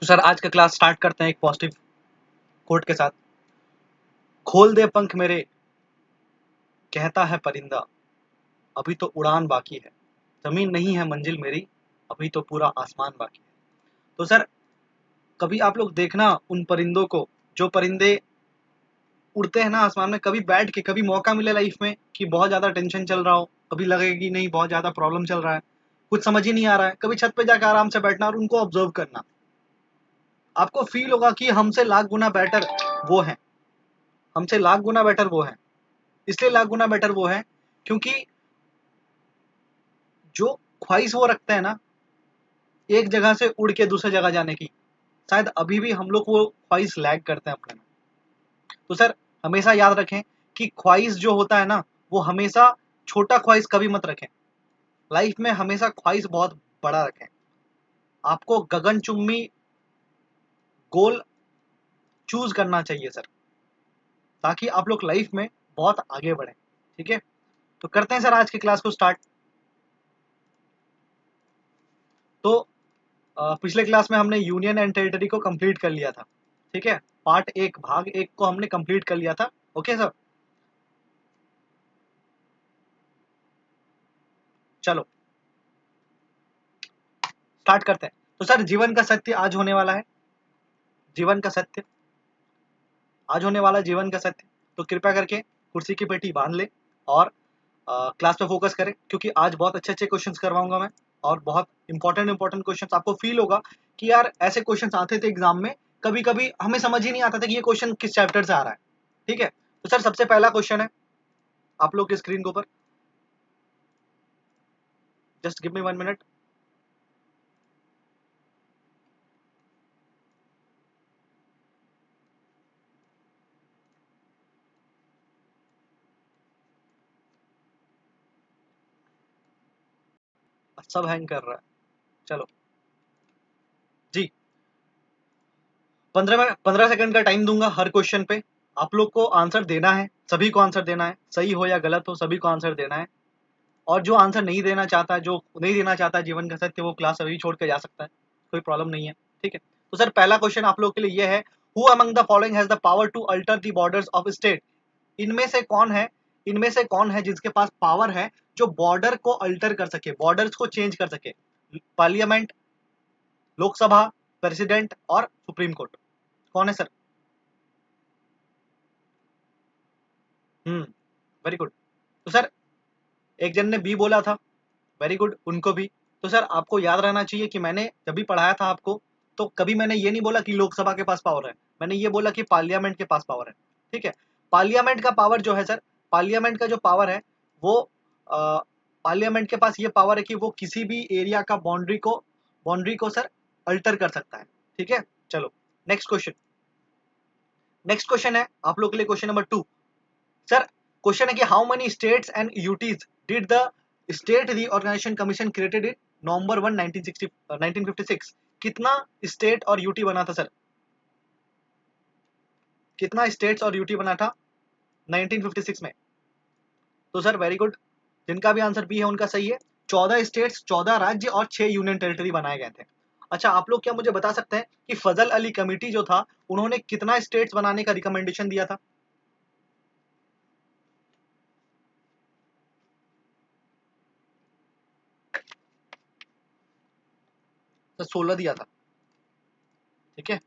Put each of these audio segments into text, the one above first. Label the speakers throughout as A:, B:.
A: तो सर आज का क्लास स्टार्ट करते हैं एक पॉजिटिव कोट के साथ। खोल दे पंख मेरे, कहता है परिंदा, अभी तो उड़ान बाकी है। जमीन नहीं है मंजिल मेरी, अभी तो पूरा आसमान बाकी है। तो सर कभी आप लोग देखना उन परिंदों को, जो परिंदे उड़ते हैं ना आसमान में, कभी बैठ के, कभी मौका मिले लाइफ में कि बहुत ज्यादा टेंशन चल रहा हो, कभी लगे कि नहीं बहुत ज्यादा प्रॉब्लम चल रहा है, कुछ समझ ही नहीं आ रहा है, कभी छत पे जाकर आराम से बैठना और उनको ऑब्जर्व करना। आपको फील होगा कि हमसे लाख गुना बेटर वो है, हमसे लाख गुना बेटर वो है। इसलिए लाख गुना बेटर वो है क्योंकि जो ख्वाहिश वो रखते हैं ना एक जगह से उड़ के दूसरी जगह जाने की, शायद अभी भी हम लोग वो ख्वाहिश लैग करते हैं अपने में। तो सर हमेशा याद रखें कि ख्वाहिश जो होता है ना, वो हमेशा छोटा ख्वाहिश कभी मत रखें। लाइफ में हमेशा ख्वाहिश बहुत बड़ा रखें। आपको गगनचुंबी गोल चूज करना चाहिए सर, ताकि आप लोग लाइफ में बहुत आगे बढ़े। ठीक है, तो करते हैं सर आज की क्लास को स्टार्ट। तो पिछले क्लास में हमने यूनियन एंड टेरिटरी को कंप्लीट कर लिया था। ठीक है, पार्ट एक, भाग एक को हमने कंप्लीट कर लिया था। ओके सर, चलो स्टार्ट करते हैं। तो सर जीवन का सत्य आज होने वाला है, जीवन का सत्य आज होने वाला है, जीवन का सत्य। तो कृपया करके कुर्सी की पेटी बांध ले और क्लास पे फोकस करें, क्योंकि आज बहुत अच्छे अच्छे क्वेश्चंस करवाऊंगा मैं, और बहुत इंपॉर्टेंट क्वेश्चंस। आपको फील होगा कि यार ऐसे क्वेश्चंस आते थे एग्जाम में, कभी कभी हमें समझ ही नहीं आता था कि ये क्वेश्चन किस चैप्टर से आ रहा है। ठीक है, तो सर सबसे पहला क्वेश्चन है आप लोग की स्क्रीन के ऊपर, जस्ट गिव मी 1 मिनट। सब हैंग कर रहा है, चलो जी। 15 सेकंड का टाइम दूंगा हर क्वेश्चन पे। आप लोग को आंसर देना है, सभी को आंसर देना है, सही हो या गलत हो सभी को आंसर देना है। और जो आंसर नहीं देना चाहता, जो नहीं देना चाहता जीवन का सत्य, वो क्लास अभी छोड़ के जा सकता है, कोई प्रॉब्लम नहीं है। ठीक है, तो सर पहला क्वेश्चन आप लोग के लिए ये है, who among the following has the power to alter the borders of state. इनमें से कौन है, इनमें से कौन है जिसके पास पावर है जो बॉर्डर को अल्टर कर सके, बॉर्डर्स को चेंज कर सके? पार्लियामेंट, लोकसभा, प्रेसिडेंट और सुप्रीम कोर्ट। कौन है सर? Very good. तो सर एक जन ने बी बोला था, वेरी गुड, उनको भी। तो सर आपको याद रहना चाहिए कि मैंने जब भी पढ़ाया था आपको, तो कभी मैंने ये नहीं बोला कि लोकसभा के पास पावर है, मैंने ये बोला कि पार्लियामेंट के पास पावर है। ठीक है, पार्लियामेंट का पावर जो है सर, पार्लियामेंट का जो पावर है वो पार्लियामेंट के पास ये पावर है कि वो किसी भी एरिया का बाउंड्री को सर अल्टर कर सकता है। ठीक है, चलो नेक्स्ट क्वेश्चन। नेक्स्ट क्वेश्चन है आप लोग के लिए क्वेश्चन नंबर 2। सर क्वेश्चन है कि how many states and UTs did the state reorganisation commission created in November 1 1956? कितना स्टेट और यूटी बना था सर? कितना स्टेट्स और यूटी बना था 1956 में? तो सर वेरी गुड, जिनका भी आंसर बी है उनका सही है। 14 स्टेट्स, 14 राज्य और 6 यूनियन टेरिटरी बनाए गए थे। अच्छा आप लोग क्या मुझे बता सकते हैं कि फजल अली कमेटी जो था, उन्होंने कितना स्टेट्स बनाने का रिकमेंडेशन दिया था? तो 16 दिया था। ठीक है,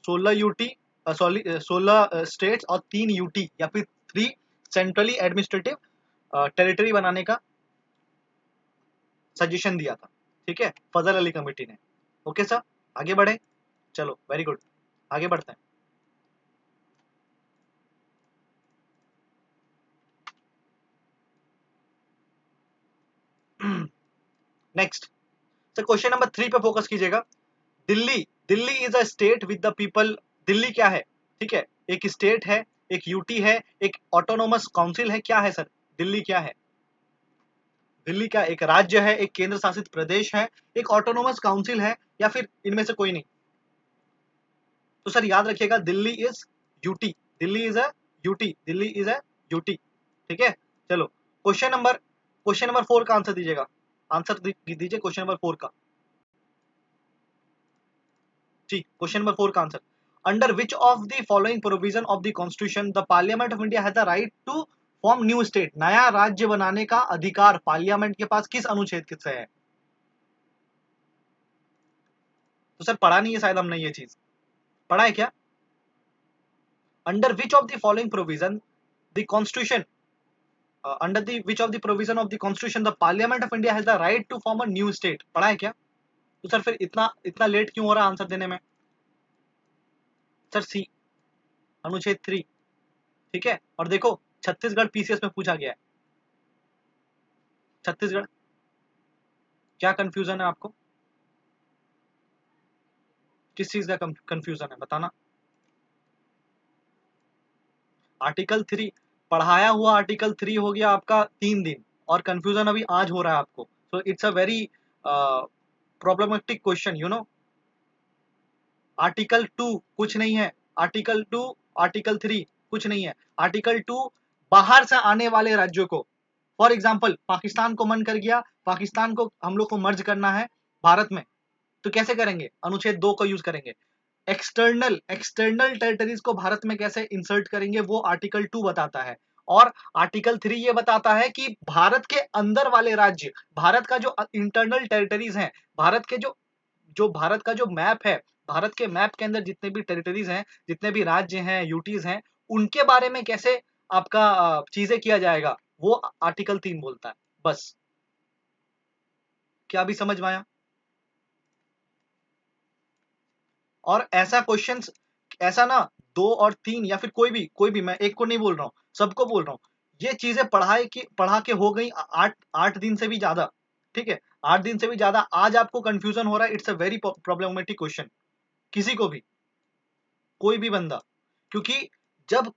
A: 16 यूटी, सॉरी 16 स्टेट्स और 3 यूटी या फिर 3 सेंट्रली एडमिनिस्ट्रेटिव टेरिटरी बनाने का सजेशन दिया था। ठीक है, फजल अली कमेटी ने। ओके सर, आगे बढ़े, चलो वेरी गुड, आगे बढ़ते हैं। नेक्स्ट सर क्वेश्चन नंबर 3 पे फोकस कीजिएगा। Delhi, Delhi is a state with the people. Delhi क्या है? ठीक है, एक स्टेट है, एक यूटी है, एक ऑटोनोमस काउंसिल है, क्या है सर? दिल्ली क्या है? दिल्ली का एक राज्य है, एक केंद्र शासित प्रदेश है, एक ऑटोनोमस काउंसिल है, या फिर इनमें से कोई नहीं? तो सर याद रखिएगा, Delhi is UT, Delhi is a UT, Delhi is a UT. ठीक है, चलो क्वेश्चन नंबर 4 का आंसर दीजिएगा, आंसर दीजिए क्वेश्चन नंबर 4 का। जी, क्वेश्चन नंबर 4 का answer, under which of the following provision of the constitution the parliament of India has the right to form new state, नया राज्य बनाने का अधिकार पार्लियामेंट के पास किस अनुच्छेद से है? तो सर पढ़ा नहीं है शायद हमने ये चीज, पढ़ा है क्या? Under which of the following provision the constitution under the which of the provision of the constitution the parliament of India has the right to form a new state, पढ़ा है क्या? तो सर फिर इतना इतना लेट क्यों हो रहा है आंसर देने में? सर सी, अनुच्छेद 3, ठीक है। और देखो छत्तीसगढ़ पीसीएस में पूछा गया है, छत्तीसगढ़, क्या कंफ्यूजन है आपको? किस चीज का कंफ्यूजन है बताना? आर्टिकल 3 पढ़ाया हुआ, आर्टिकल 3 हो गया आपका 3 दिन, और कंफ्यूजन अभी आज हो रहा है आपको, so it's a very problematic question, you know. Article 2 कुछ नहीं है, आर्टिकल 2, आर्टिकल 3 कुछ नहीं है। आर्टिकल 2 बाहर से आने वाले राज्यों को, फॉर एग्जाम्पल पाकिस्तान को मन कर गया, पाकिस्तान को हम लोग को मर्ज करना है भारत में, तो कैसे करेंगे? अनुच्छेद 2 को यूज करेंगे। एक्सटर्नल एक्सटर्नल टेरिटरीज को भारत में कैसे इंसर्ट करेंगे वो आर्टिकल 2 बताता है। और आर्टिकल 3 ये बताता है कि भारत के अंदर वाले राज्य, भारत का जो इंटरनल टेरिटरीज हैं, भारत के जो जो भारत का जो मैप है, भारत के मैप के अंदर जितने भी टेरिटरीज हैं, जितने भी राज्य हैं, यूटीज हैं, उनके बारे में कैसे आपका चीजें किया जाएगा, वो आर्टिकल 3 बोलता है। बस, क्या अभी समझ में आया? और ऐसा क्वेश्चंस, ऐसा ना 2 और 3 या फिर कोई भी, मैं एक को नहीं बोल रहा हूँ, सबको बोल रहा हूँ, ये चीजें पढ़ा के हो गई 8 दिन से भी ज्यादा, ठीक है, 8 दिन से भी ज्यादा, आज आपको कंफ्यूजन हो रहा है, it's a very problematic question, किसी को भी, कोई भी बंदा, क्योंकि जब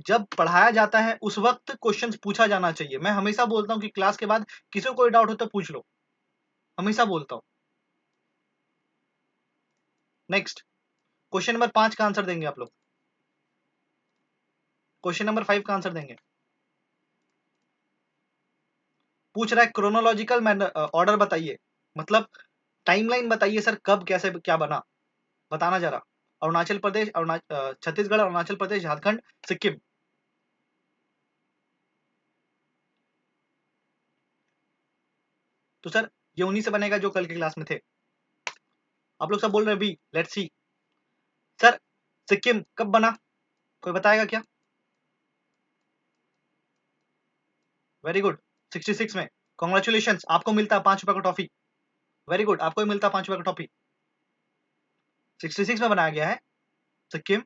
A: जब पढ़ाया जाता है उस वक्त क्वेश्चंस पूछा जाना चाहिए। मैं हमेशा बोलता हूँ कि क्लास के बाद किसी को कोई डाउट हो तो पूछ लो, हमेशा बोलता हूँ। नेक्स्ट, क्वेश्चन नंबर 5 का आंसर देंगे आप लोग, क्वेश्चन नंबर 5 का आंसर देंगे। पूछ रहा है क्रोनोलॉजिकल ऑर्डर बताइए, मतलब टाइमलाइन बताइए सर, कब कैसे क्या बना, बताना जरा। अरुणाचल प्रदेश, छत्तीसगढ़, अरुणाचल प्रदेश, झारखंड, सिक्किम। तो सर ये उन्हीं से बनेगा जो कल की क्लास में थे। आप लोग सब बोल रहे हैं B, let's see. Sir Sikkim कब बना, कोई बताएगा क्या? वेरी गुड, 66 में। कॉन्ग्रेचुलेशन, आपको मिलता है 5 रुपए का टॉफी। वेरी गुड, आपको भी मिलता है 5 रुपए का टॉफी। 66 में बनाया गया है सिक्किम,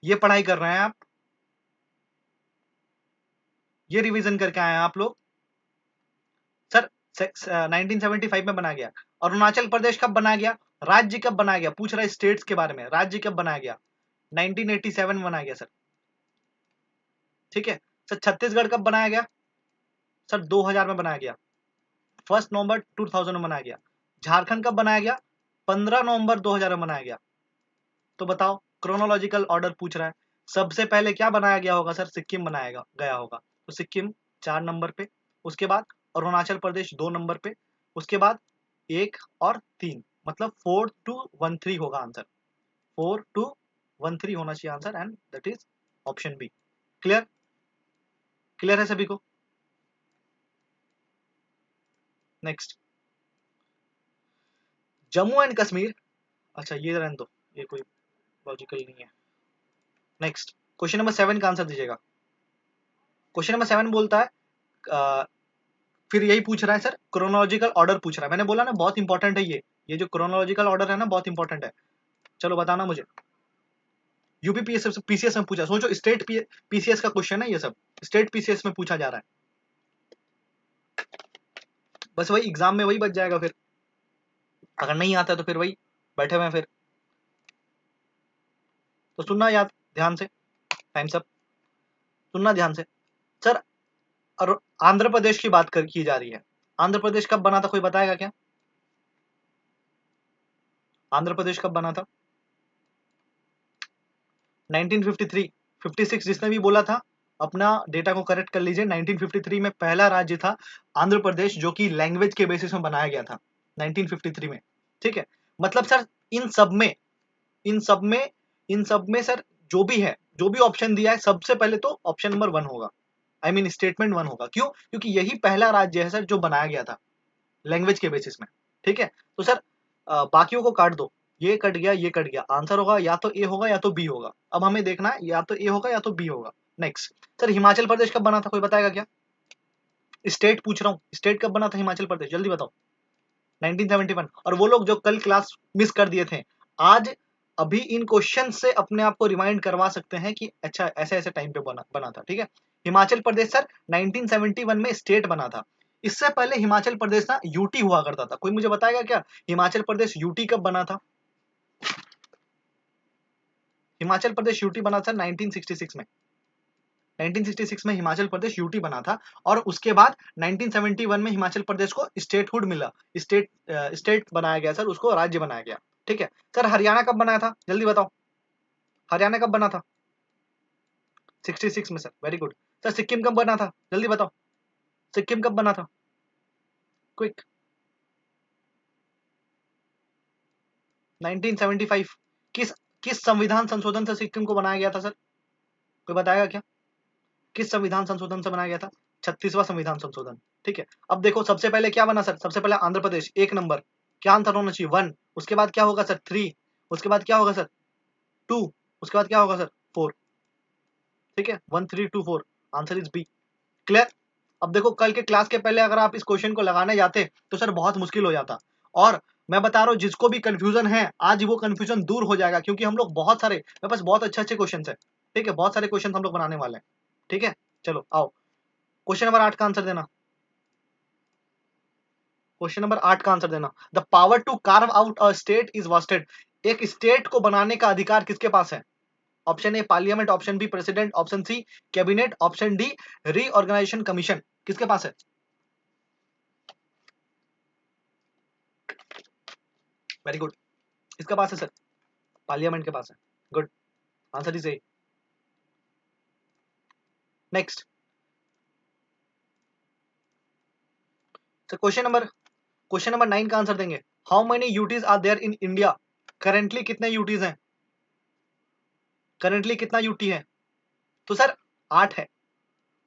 A: ये पढ़ाई कर रहे हैं आप, ये रिवीजन करके आए हैं आप लोग। सर 1975 में बनाया गया। अरुणाचल प्रदेश कब बनाया गया, राज्य कब बनाया गया, पूछ रहा है स्टेट्स के बारे में, राज्य कब बनाया गया? 1987 में बनाया गया सर, ठीक है। सर छत्तीसगढ़ कब बनाया गया? सर 2000 में बनाया गया, 1 नवंबर 2000 में बनाया गया। झारखंड कब बनाया गया? 15 नवंबर 2000 में बनाया गया। तो बताओ, क्रोनोलॉजिकल ऑर्डर पूछ रहा है, सबसे पहले क्या बनाया गया होगा सर? सिक्किम बनाया गया होगा, तो सिक्किम 4 नंबर पे, उसके बाद अरुणाचल प्रदेश 2 नंबर पे, उसके बाद 1 और 3, मतलब 4213 होगा आंसर, 4213 होना चाहिए answer, and that is option B. Clear? Clear है सभी को? नेक्स्ट, जम्मू एंड कश्मीर, अच्छा ये रहने दो, ये कोई लॉजिकल नहीं है। नेक्स्ट, क्वेश्चन नंबर 7 का आंसर दीजिएगा। क्वेश्चन नंबर 7 बोलता है, फिर यही पूछ रहा है सर, क्रोनोलॉजिकल ऑर्डर पूछ रहा है, मैंने बोला ना बहुत इंपॉर्टेंट है ये जो क्रोनोलॉजिकल ऑर्डर है ना, बहुत इंपॉर्टेंट है। चलो बताना मुझे, यूपी पीसीएस में पूछा, सोचो स्टेट पीसीएस का क्वेश्चन है ये सब, स्टेट पीसीएस में पूछा जा रहा है, बस वही एग्जाम में वही बच जाएगा फिर, अगर नहीं आता तो फिर वही बैठे हुए हैं फिर। तो सुनना याद ध्यान से, टाइम्स अप, सुनना ध्यान से। सर और आंध्र प्रदेश की बात की जा रही है, आंध्र प्रदेश कब बना था, कोई बताएगा क्या? आंध्र प्रदेश कब बना था? 1953, 56 जिसने भी बोला था अपना डेटा को करेक्ट कर लीजिए। 1953 में पहला राज्य था आंध्र प्रदेश, जो कि लैंग्वेज के बेसिस में बनाया गया था 1953 में, ठीक है। मतलब सर इन सब में इन सब में सर जो भी है, जो भी ऑप्शन दिया है, सबसे पहले तो ऑप्शन नंबर 1 होगा, आई मीन स्टेटमेंट 1 होगा। क्यों? क्योंकि यही पहला राज्य है सर जो बनाया गया था लैंग्वेज के बेसिस में। ठीक है, तो सर बाकियों को काट दो, ये कट गया, ये कट गया, आंसर होगा या तो ए होगा या तो बी होगा। अब हमें देखना है या तो ए होगा या तो बी होगा। नेक्स्ट सर, हिमाचल प्रदेश कब बना था, कोई बताएगा क्या? स्टेट पूछ रहा हूँ, स्टेट कब बना था हिमाचल प्रदेश, जल्दी बताओ। 1971। और वो लोग जो कल क्लास मिस कर दिए थे, आज अभी इन क्वेश्चन से अपने आप को रिमाइंड करवा सकते हैं कि अच्छा ऐसे ऐसे टाइम पे बना था। ठीक है, हिमाचल प्रदेश सर 1971 में स्टेट बना था। इससे पहले हिमाचल प्रदेश ना यूटी हुआ करता था। कोई मुझे बताएगा क्या हिमाचल प्रदेश यूटी कब बना था? हिमाचल प्रदेश यूटी बना था 1966 में। 1966 में हिमाचल प्रदेश यूटी बना था और उसके बाद 1971 में हिमाचल प्रदेश को स्टेटहुड मिला, स्टेट बनाया गया सर, उसको राज्य बनाया गया। ठीक है सर, हरियाणा कब बनाया था, जल्दी बताओ, हरियाणा कब बना था? 66 में sir, very good. Sir Sikkim कब बना था, जल्दी बताओ, सिक्किम कब बना था, क्विक। 1975। किस किस संविधान संशोधन से सिक्किम को बनाया गया था सर, कोई बताएगा क्या? किस संविधान संशोधन से बनाया गया था? 36वां संविधान संशोधन। ठीक है, अब देखो सबसे पहले क्या बना सर, सबसे पहले आंध्र प्रदेश 1 नंबर, क्या आंसर होना चाहिए 1, उसके बाद क्या होगा सर 3, उसके बाद क्या होगा सर 2, उसके बाद क्या होगा सर 4। ठीक है, 1 3 2 4, आंसर इज बी। क्लियर? अब देखो कल के क्लास के पहले अगर आप इस क्वेश्चन को लगाने जाते तो सर बहुत मुश्किल हो जाता। और मैं बता रहा हूँ जिसको भी कंफ्यूजन है आज वो कंफ्यूजन दूर हो जाएगा, क्योंकि हम लोग बहुत सारे, मेरे पास बहुत अच्छे अच्छे क्वेश्चन है। ठीक है, बहुत सारे क्वेश्चन हम लोग बनाने वाले हैं। ठीक है, चलो आओ क्वेश्चन नंबर 8 का आंसर देना। क्वेश्चन नंबर 8 का आंसर देना। The power to carve out a state is vested. एक स्टेट को बनाने का अधिकार किसके पास है? Option A parliament, option B president, option C cabinet, option D reorganisation commission. किसके पास है? वेरी गुड, किसके पास है सर? पार्लियामेंट के पास है। Good, answer is A. Next sir, question number 9 का आंसर देंगे। How many UTs are there in India? Currently कितने यूटीज हैं? करेंटली कितना यूटी है? तो सर 8 है,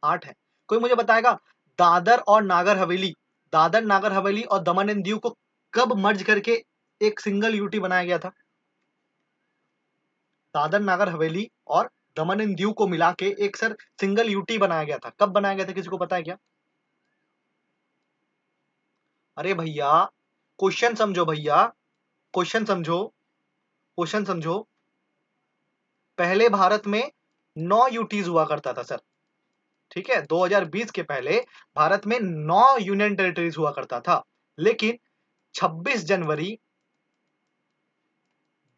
A: 8 है। कोई मुझे बताएगा दादर और नागर हवेली, दादर नागर हवेली और दमन एंड दीव को कब मर्ज करके एक सिंगल यूटी बनाया गया था? दादर नागर हवेली और दमन एंड दीव को मिला के एक सर सिंगल यूटी बनाया गया था, कब बनाया गया था, किसी को पता है क्या? अरे भैया क्वेश्चन समझो, भैया क्वेश्चन समझो, क्वेश्चन समझो। पहले भारत में 9 यूटीज हुआ करता था सर। ठीक है, 2020 के पहले भारत में 9 यूनियन टेरिटरीज हुआ करता था। लेकिन 26 जनवरी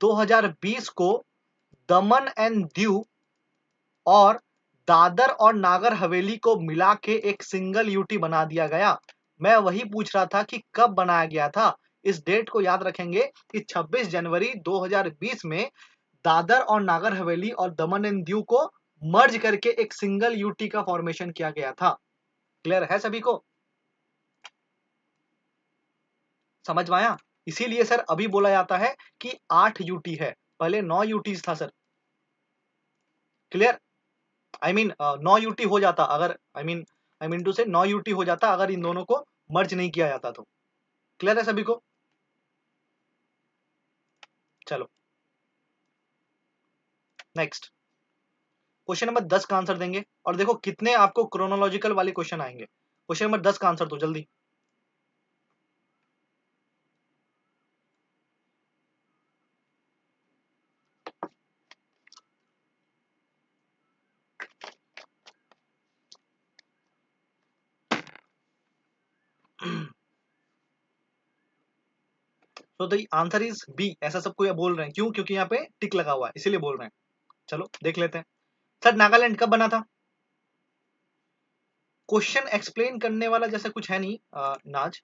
A: 2020 को दमन एंड दीव और दादर और नागर हवेली को मिला के एक सिंगल यूटी बना दिया गया। मैं वही पूछ रहा था कि कब बनाया गया था। इस डेट को याद रखेंगे कि 26 जनवरी 2020 में दादर और नागर हवेली और दमन एंड दीव को मर्ज करके एक सिंगल यूटी का फॉर्मेशन किया गया था। क्लियर है सभी को? समझ में आया? इसीलिए सर अभी बोला जाता है कि 8 यूटी है, पहले 9 यूटीज था sir. Clear? I mean 9 UT हो जाता अगर, आई मीन टू से 9 यूटी हो जाता अगर इन दोनों को मर्ज नहीं किया जाता तो। क्लियर है सभी को? चलो नेक्स्ट क्वेश्चन नंबर 10 का आंसर देंगे। और देखो कितने आपको क्रोनोलॉजिकल वाले क्वेश्चन आएंगे। क्वेश्चन नंबर 10 का आंसर दो जल्दी। तो द आंसर इज बी, ऐसा सबको बोल रहे हैं। क्यों? क्योंकि यहाँ पे टिक लगा हुआ है इसीलिए बोल रहे हैं। चलो देख लेते हैं। सर नागालैंड कब बना था? क्वेश्चन एक्सप्लेन करने वाला जैसा कुछ है नहीं नाज,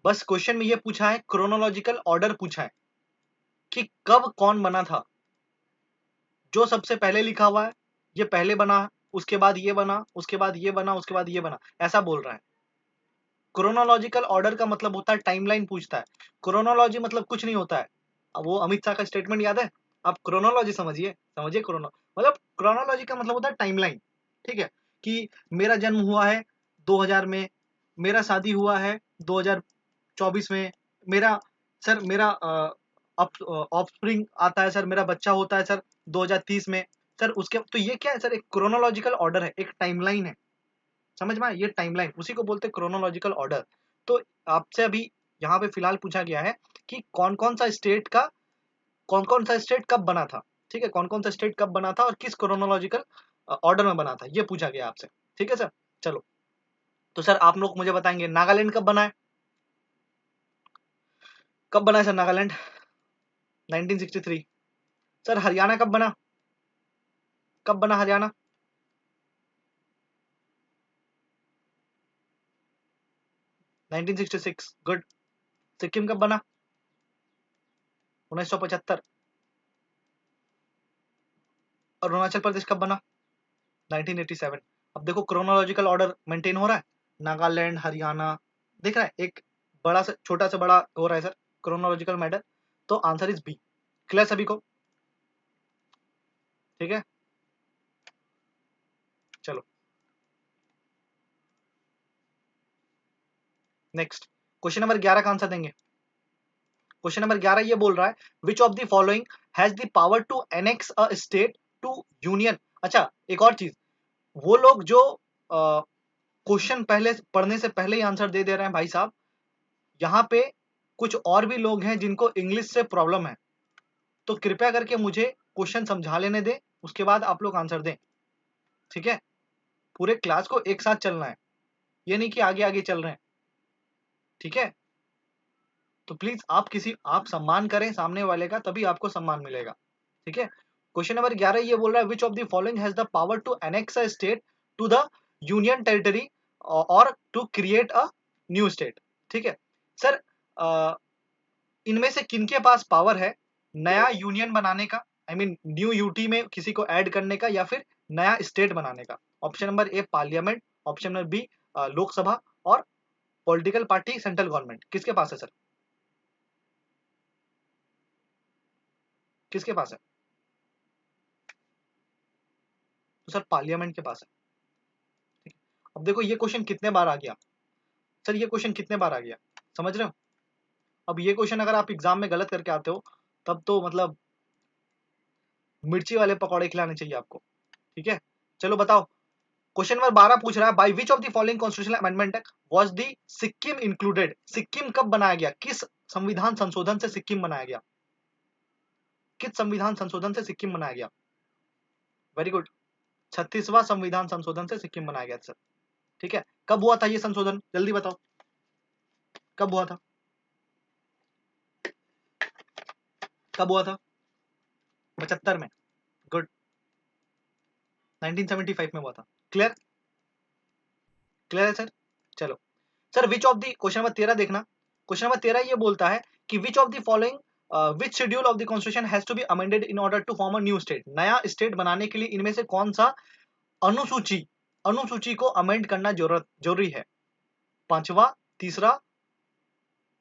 A: बस क्वेश्चन में ये पूछा है, क्रोनोलॉजिकल ऑर्डर पूछा है कि कब कौन बना था। जो सबसे पहले लिखा हुआ है ये पहले बना, उसके बाद ये बना, उसके बाद ये बना, उसके बाद ये बना, ऐसा बोल रहा है। क्रोनोलॉजिकल ऑर्डर का मतलब होता है टाइमलाइन पूछता है। क्रोनोलॉजी मतलब कुछ नहीं होता है। अब वो अमित शाह का स्टेटमेंट याद है, आप क्रोनोलॉजी समझिए, समझिए क्रोनो मतलब क्रोनोलॉजी का मतलब होता है टाइमलाइन। ठीक है, कि मेरा जन्म हुआ है 2000 में, मेरा शादी हुआ है 2024 में, मेरा सर मेरा ऑफस्प्रिंग आता है सर, मेरा बच्चा होता है सर 2030 में सर। उसके तो ये क्या है सर, एक क्रोनोलॉजिकल ऑर्डर है, एक टाइमलाइन है, समझ में आया? ये टाइमलाइन उसी को बोलते हैं क्रोनोलॉजिकल ऑर्डर। तो आपसे अभी यहाँ पे फिलहाल पूछा गया है कि कौन कौन सा स्टेट कब बना था। ठीक है, कौन कौन सा स्टेट कब बना था और किस क्रोनोलॉजिकल ऑर्डर में बना था, ये पूछा गया आपसे। ठीक है सर, चलो। तो सर आप लोग मुझे बताएंगे नागालैंड कब बना है, कब बना है सर नागालैंड? 1963। सर हरियाणा कब बना, कब बना हरियाणा? 1966, गुड। सिक्किम कब बना? 1975। अरुणाचल प्रदेश कब बना? 1987। अब देखो क्रोनोलॉजिकल ऑर्डर मेंटेन हो रहा है, नागालैंड, हरियाणा, दिख रहा है, एक बड़ा से छोटा से बड़ा हो रहा है सर क्रोनोलॉजिकल मैटर। तो आंसर इज बी। क्लियर सभी को? ठीक है, चलो नेक्स्ट। क्वेश्चन नंबर 11 का आंसर देंगे। क्वेश्चन नंबर 11 ये बोल रहा है which of the following has the power to annex a state to union. अच्छा, एक और चीज, वो लोग जो क्वेश्चन पहले पढ़ने से पहले ही आंसर दे रहे हैं भाई साहब, यहाँ पे कुछ और भी लोग हैं जिनको इंग्लिश से प्रॉब्लम है, तो कृपया करके मुझे क्वेश्चन समझा लेने दें, उसके बाद आप लोग आंसर दें। ठीक है, पूरे क्लास को एक साथ चलना है, ये नहीं कि आगे आगे चल रहे हैं। ठीक है, तो प्लीज आप सम्मान करें सामने वाले का, तभी आपको सम्मान मिलेगा। ठीक है, क्वेश्चन नंबर 11 ये बोल रहा है which of the following has the power to annex a state to the union territory और to create a new state. ठीक है सर, इनमें से किनके पास पावर है नया यूनियन बनाने का, आई मीन न्यू यूटी में किसी को ऐड करने का, या फिर नया स्टेट बनाने का? ऑप्शन नंबर ए parliament, option number B Lok Sabha, और पॉलिटिकल पार्टी सेंट्रल गवर्नमेंट। किसके पास है सर, किसके पास है? तो सर पार्लियामेंट के पास है। ठीक है, अब देखो ये क्वेश्चन कितने बार आ गया सर, ये क्वेश्चन कितने बार आ गया, समझ रहे हो? अब ये क्वेश्चन अगर आप एग्जाम में गलत करके आते हो, तब तो मतलब मिर्ची वाले पकौड़े खिलाने चाहिए आपको। ठीक है, चलो बताओ। क्वेश्चन नंबर 12 पूछ रहा है by which of the following constitutional amendment was the Sikkim included. Sikkim कब बनाया गया, किस संविधान संशोधन से सिक्किम बनाया गया, किस संविधान संशोधन से सिक्किम बनाया गया? वेरी गुड, 36वां संविधान संशोधन से सिक्किम बनाया गया सर। ठीक है, कब हुआ था ये संशोधन, जल्दी बताओ, कब हुआ था, कब हुआ था? 75 में, गुड। 1975 में हुआ था। क्लियर, क्लियर है सर? चलो sir, which of the question number 13 देखना। क्वेश्चन नंबर 13 ये बोलता है कि which of the following which schedule of the constitution has to be amended in order to form a new state. नया state बनाने के लिए इनमें से कौन सा अनुसूची अनुसूची को अमेंड करना जरूरी है? पांचवा, तीसरा,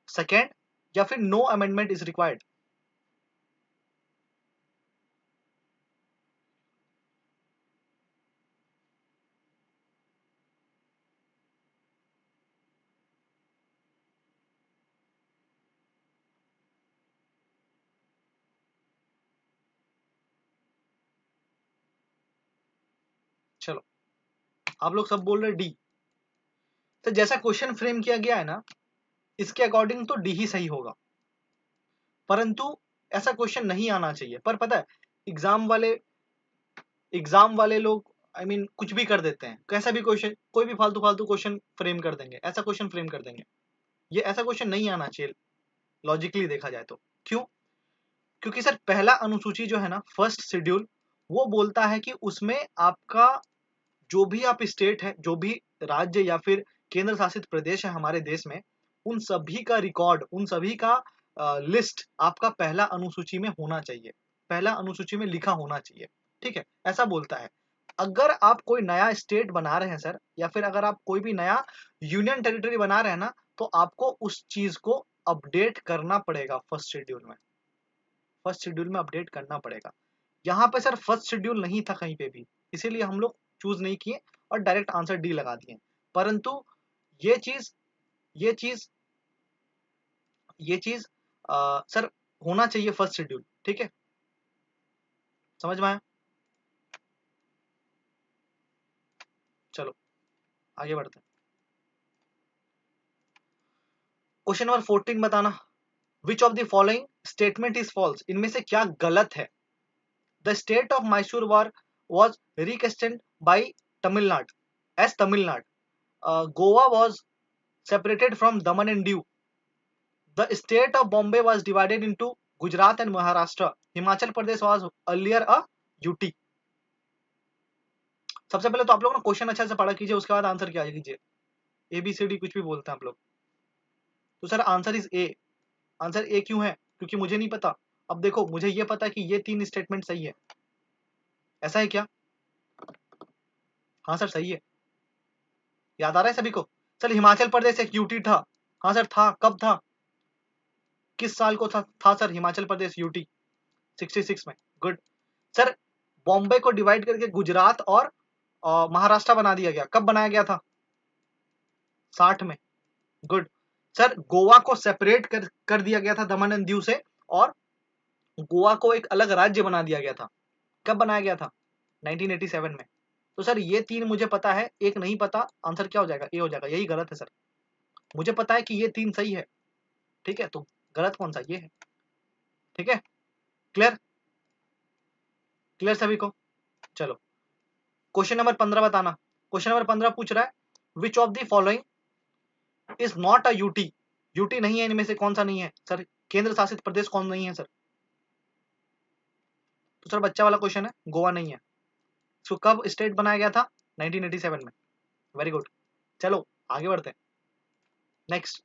A: सेकेंड, या फिर नो अमेंडमेंट इज रिक्वायर्ड? चलो, आप लोग सब बोल रहे डी। तो जैसा क्वेश्चन फ्रेम किया गया है ना, इसके अकॉर्डिंग तो डी ही सही होगा, परंतु ऐसा क्वेश्चन नहीं आना चाहिए। पर पता है, एग्जाम वाले एग्जाम वाले लोग आई मीन कुछ भी कर देते हैं, कैसा भी क्वेश्चन, कोई भी फालतू फालतू क्वेश्चन फ्रेम कर देंगे, ऐसा क्वेश्चन फ्रेम कर देंगे। ये ऐसा क्वेश्चन नहीं आना चाहिए लॉजिकली देखा जाए तो। क्यों? क्योंकि सर पहला अनुसूची जो है ना, फर्स्ट शेड्यूल, वो बोलता है कि उसमें आपका जो भी आप स्टेट है, जो भी राज्य या फिर केंद्र शासित प्रदेश है हमारे देश में, उन सभी का रिकॉर्ड, उन सभी का लिस्ट आपका पहला अनुसूची में होना चाहिए, पहला अनुसूची में लिखा होना चाहिए। ठीक है, ऐसा बोलता है। अगर आप कोई नया स्टेट बना रहे हैं सर, या फिर अगर आप कोई भी नया यूनियन टेरिटरी बना रहे हैं ना, तो आपको उस चीज को अपडेट करना पड़ेगा फर्स्ट शेड्यूल में। फर्स्ट शेड्यूल में अपडेट करना पड़ेगा। यहाँ पे सर फर्स्ट शेड्यूल नहीं था कहीं पे भी, इसीलिए हम लोग चूज नहीं किए और डायरेक्ट आंसर डी लगा दिए। परंतु ये चीज ये चीज ये चीज सर होना चाहिए फर्स्ट शेड्यूल, ठीक है, समझ में आया? चलो आगे बढ़ते हैं। क्वेश्चन नंबर 14 बताना, which of the following statement is false, इनमें से क्या गलत है? The state of Mysore was recasted by Tamil Nadu as Tamil Nadu. Goa was separated from Daman and Diu. The state of Bombay was divided into Gujarat and Maharashtra. Himachal Pradesh was earlier a UT. सबसे पहले तो आप लोग ना question अच्छा से पढ़ा कीजिए, उसके बाद आंसर क्या कीजिए। ABCD कुछ भी बोलते हैं आप लोग। तो sir answer is A. Answer A क्यों है? क्योंकि मुझे नहीं पता। अब देखो मुझे ये पता है कि ये 3 स्टेटमेंट सही है, ऐसा है क्या? हाँ सर सही है, याद आ रहा है सभी को? सर हिमाचल प्रदेश एक यूटी था। हाँ सर था, कब था, किस साल को था सर हिमाचल प्रदेश यूटी? 66 में। Good sir. बॉम्बे को डिवाइड करके गुजरात और महाराष्ट्र बना दिया गया, कब बनाया गया था? 60 में। Good sir. गोवा को सेपरेट कर दिया गया था दमन एंड दीव से, और गोवा को एक अलग राज्य बना दिया गया था, कब बनाया गया था? 1987 में। तो सर ये 3 मुझे पता है, एक नहीं पता, आंसर क्या हो जाएगा? ए हो जाएगा। यही गलत है सर। मुझे पता है कि ये 3 सही है, ठीक है, तो गलत कौन सा? ये है, ठीक है। क्लियर? क्लियर सभी को? चलो क्वेश्चन नंबर 15 बताना। क्वेश्चन नंबर 15 पूछ रहा है, which of the following is not a UT. UT नहीं है इनमें से कौन सा नहीं है सर? केंद्र शासित प्रदेश कौन नहीं है सर? तो सर बच्चा वाला क्वेश्चन है, गोवा नहीं है। इसको कब स्टेट बनाया गया था? 1987 में। Very good. चलो आगे बढ़ते हैं। Next,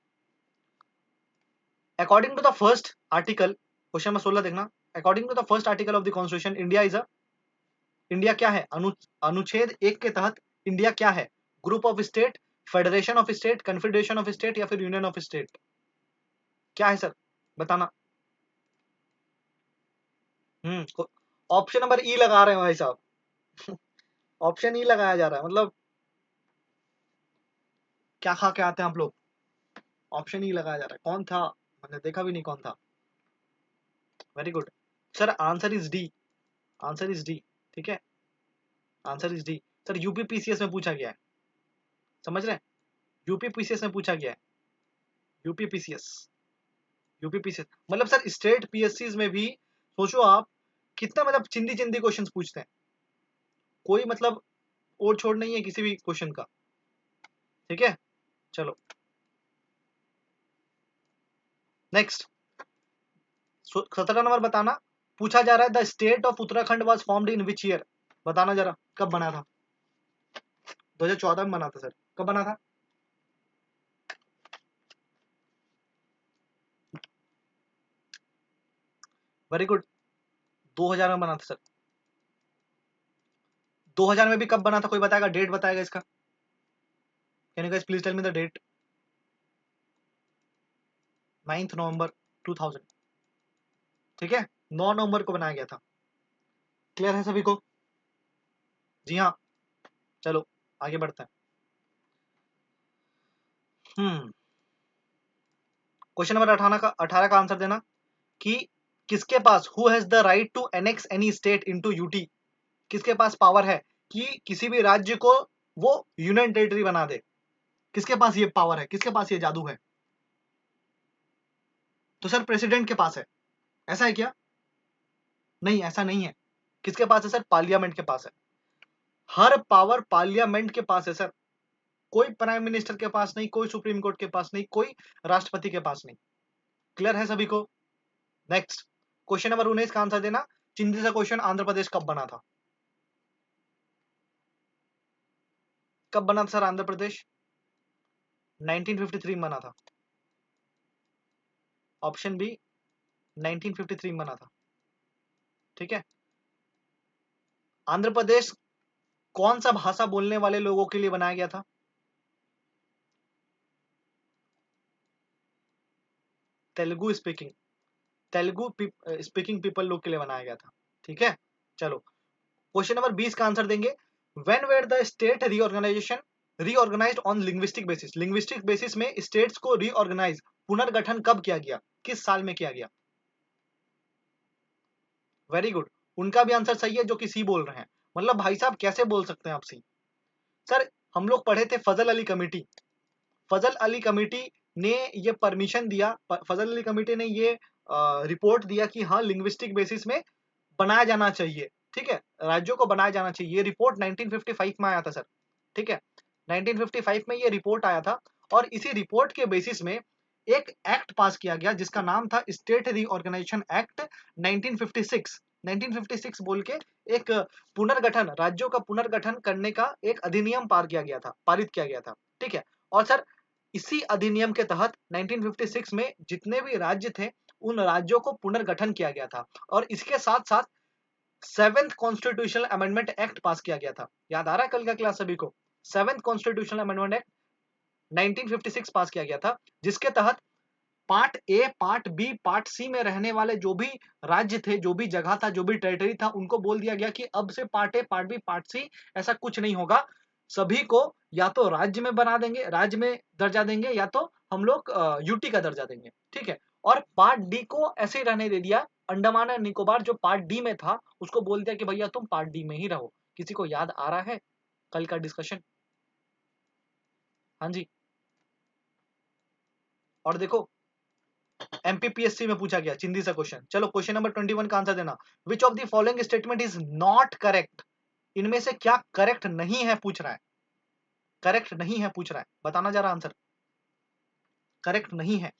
A: according to the first article, question number 16 देखना। According to the first article of the constitution, India is a, India क्या है? अनुच्छेद 1 के तहत इंडिया क्या है? Group of state, federation of state, confederation of state या फिर यूनियन ऑफ स्टेट? क्या है सर बताना। ऑप्शन नंबर ई लगा रहे हैं भाई साहब। ऑप्शन ई लगाया जा रहा है, मतलब क्या खा के आते हैं आप लोग? ऑप्शन ई लगाया जा रहा है। कौन था? मैंने देखा भी नहीं कौन था। Very good sir. Answer is D. Answer is D, ठीक है, answer is D. Sir UPPCS में पूछा गया है, समझ रहे हैं? यूपीपीसीएस में पूछा गया है, यूपीपीसीएस। यूपीपीसीएस मतलब सर स्टेट पीएससी में भी सोचो आप, कितना मतलब चिंदी चिंदी क्वेश्चंस पूछते हैं, कोई मतलब ओर छोड़ नहीं है किसी भी क्वेश्चन का, ठीक है। चलो नेक्स्ट, 17 नंबर बताना। पूछा जा रहा है, the state of Uttarakhand was formed in which year. बताना जरा, कब बना था? 2014 में बना था सर। कब बना था? वेरी गुड, 2000 में बना था सर। 2000 में भी कब बना था? कोई बताएगा? डेट बताएगा इसका? Can you guys please tell me the date? 9 नवंबर 2000, ठीक है, 9 नवंबर को बनाया गया था। क्लियर है सभी को? जी हाँ। चलो आगे बढ़ते हैं। क्वेश्चन नंबर 18 का आंसर देना कि किसके पास, who has the right to annex any state into UT, किसके पास पावर है कि किसी भी राज्य को वो यूनियन टेरिटरी बना दे? किसके पास ये पावर है, किसके पास ये जादू है? तो सर प्रेसिडेंट के पास है। ऐसा है क्या? नहीं ऐसा नहीं है। किसके पास है सर? पार्लियामेंट के पास है। हर पावर पार्लियामेंट के पास है सर। कोई प्राइम मिनिस्टर के पास नहीं, कोई सुप्रीम कोर्ट के पास नहीं, कोई राष्ट्रपति के पास नहीं। क्लियर है सभी को? नेक्स्ट, क्वेश्चन नंबर 19 का आंसर देना। चिंदी सा क्वेश्चन, आंध्र प्रदेश कब बना था? कब बना था सर आंध्र प्रदेश? 1953 में बना था। ऑप्शन बी, 1953 में बना था, ठीक है। आंध्र प्रदेश कौन सा भाषा बोलने वाले लोगों के लिए बनाया गया था? Telugu speaking, Telugu speaking people लोग के लिए बनाया गया था। ठीक है, चलो क्वेश्चन नंबर 20 का आंसर देंगे। When were the state reorganised on linguistic basis, linguistic basis में स्टेट्स को रीऑर्गेनाइज पुनर्गठन कब किया गया, किस साल में किया गया? वेरी गुड, उनका भी आंसर सही है जो कि सी बोल रहे हैं। मतलब भाई साहब कैसे बोल सकते हैं आप सी? सर हम लोग पढ़े थे फजल अली कमेटी, फजल अली कमेटी ने ये परमिशन दिया, फजल अली कमेटी ने ये रिपोर्ट दिया कि हाँ लिंग्विस्टिक बेसिस में बनाया जाना चाहिए। ठीक है, राज्यों को बनाया जाना चाहिए। ये रिपोर्ट 1955 में आया था सर। ठीक है, 1955 में ये रिपोर्ट आया था और इसी रिपोर्ट के बेसिस में एक एक्ट पास किया गया जिसका नाम था स्टेट रीऑर्गेनाइजेशन एक्ट 1956। 1956 बोल के एक पुनर्गठन, राज्यों का पुनर्गठन करने का एक अधिनियम पारित किया गया था। ठीक है, और सर इसी अधिनियम के तहत 1956 में जितने भी राज्य थे उन राज्यों को पुनर्गठन किया गया था और इसके साथ साथ 7th कॉन्स्टिट्यूशनल अमेंडमेंट एक्ट पास किया गया था। याद आ रहा है कल का क्लास सभी को? 7th कॉन्स्टिट्यूशनल अमेंडमेंट एक्ट 1956 पास किया गया था जिसके तहत part A, part B, part C में रहने वाले जो भी राज्य थे, जो भी जगह था, जो भी टेरिटरी था, उनको बोल दिया गया कि अब से part A, part B, part C ऐसा कुछ नहीं होगा। सभी को या तो राज्य में बना देंगे, राज्य में दर्जा देंगे, या तो हम लोग यूटी का दर्जा देंगे। ठीक है, और पार्ट डी को ऐसे ही रहने दे दिया। अंडमान और निकोबार जो पार्ट डी में था उसको बोल दिया कि भैया तुम पार्ट डी में ही रहो। किसी को याद आ रहा है कल का डिस्कशन? हाँ जी। और देखो एमपीपीएससी में पूछा गया चिंदी सा क्वेश्चन। चलो क्वेश्चन नंबर 21 का आंसर देना। विच of the following statement is not correct, इनमें से क्या करेक्ट नहीं है पूछ रहा है, करेक्ट नहीं है पूछ रहा है, बताना जरा आंसर। करेक्ट नहीं है।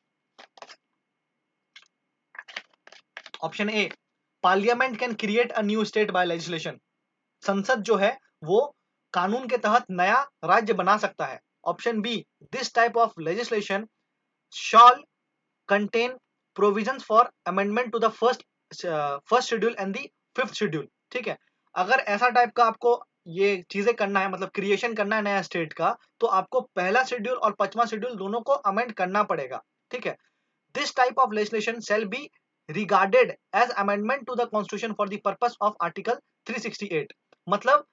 A: Option A, parliament can create a new state by legislation, संसद जो है वो कानून के तहत नया राज्य बना सकता है। Option B, this type of legislation shall contain provisions for amendment to the first schedule and the fifth schedule। ठीक है, अगर ऐसा टाइप का आपको ये चीजें करना है, मतलब क्रिएशन करना है नया स्टेट का, तो आपको पहला शेड्यूल और पांचवा शेड्यूल दोनों को अमेंड करना पड़ेगा। ठीक है, this type of legislation shall be regarded as amendment to the constitution for the purpose of article 368। मतलब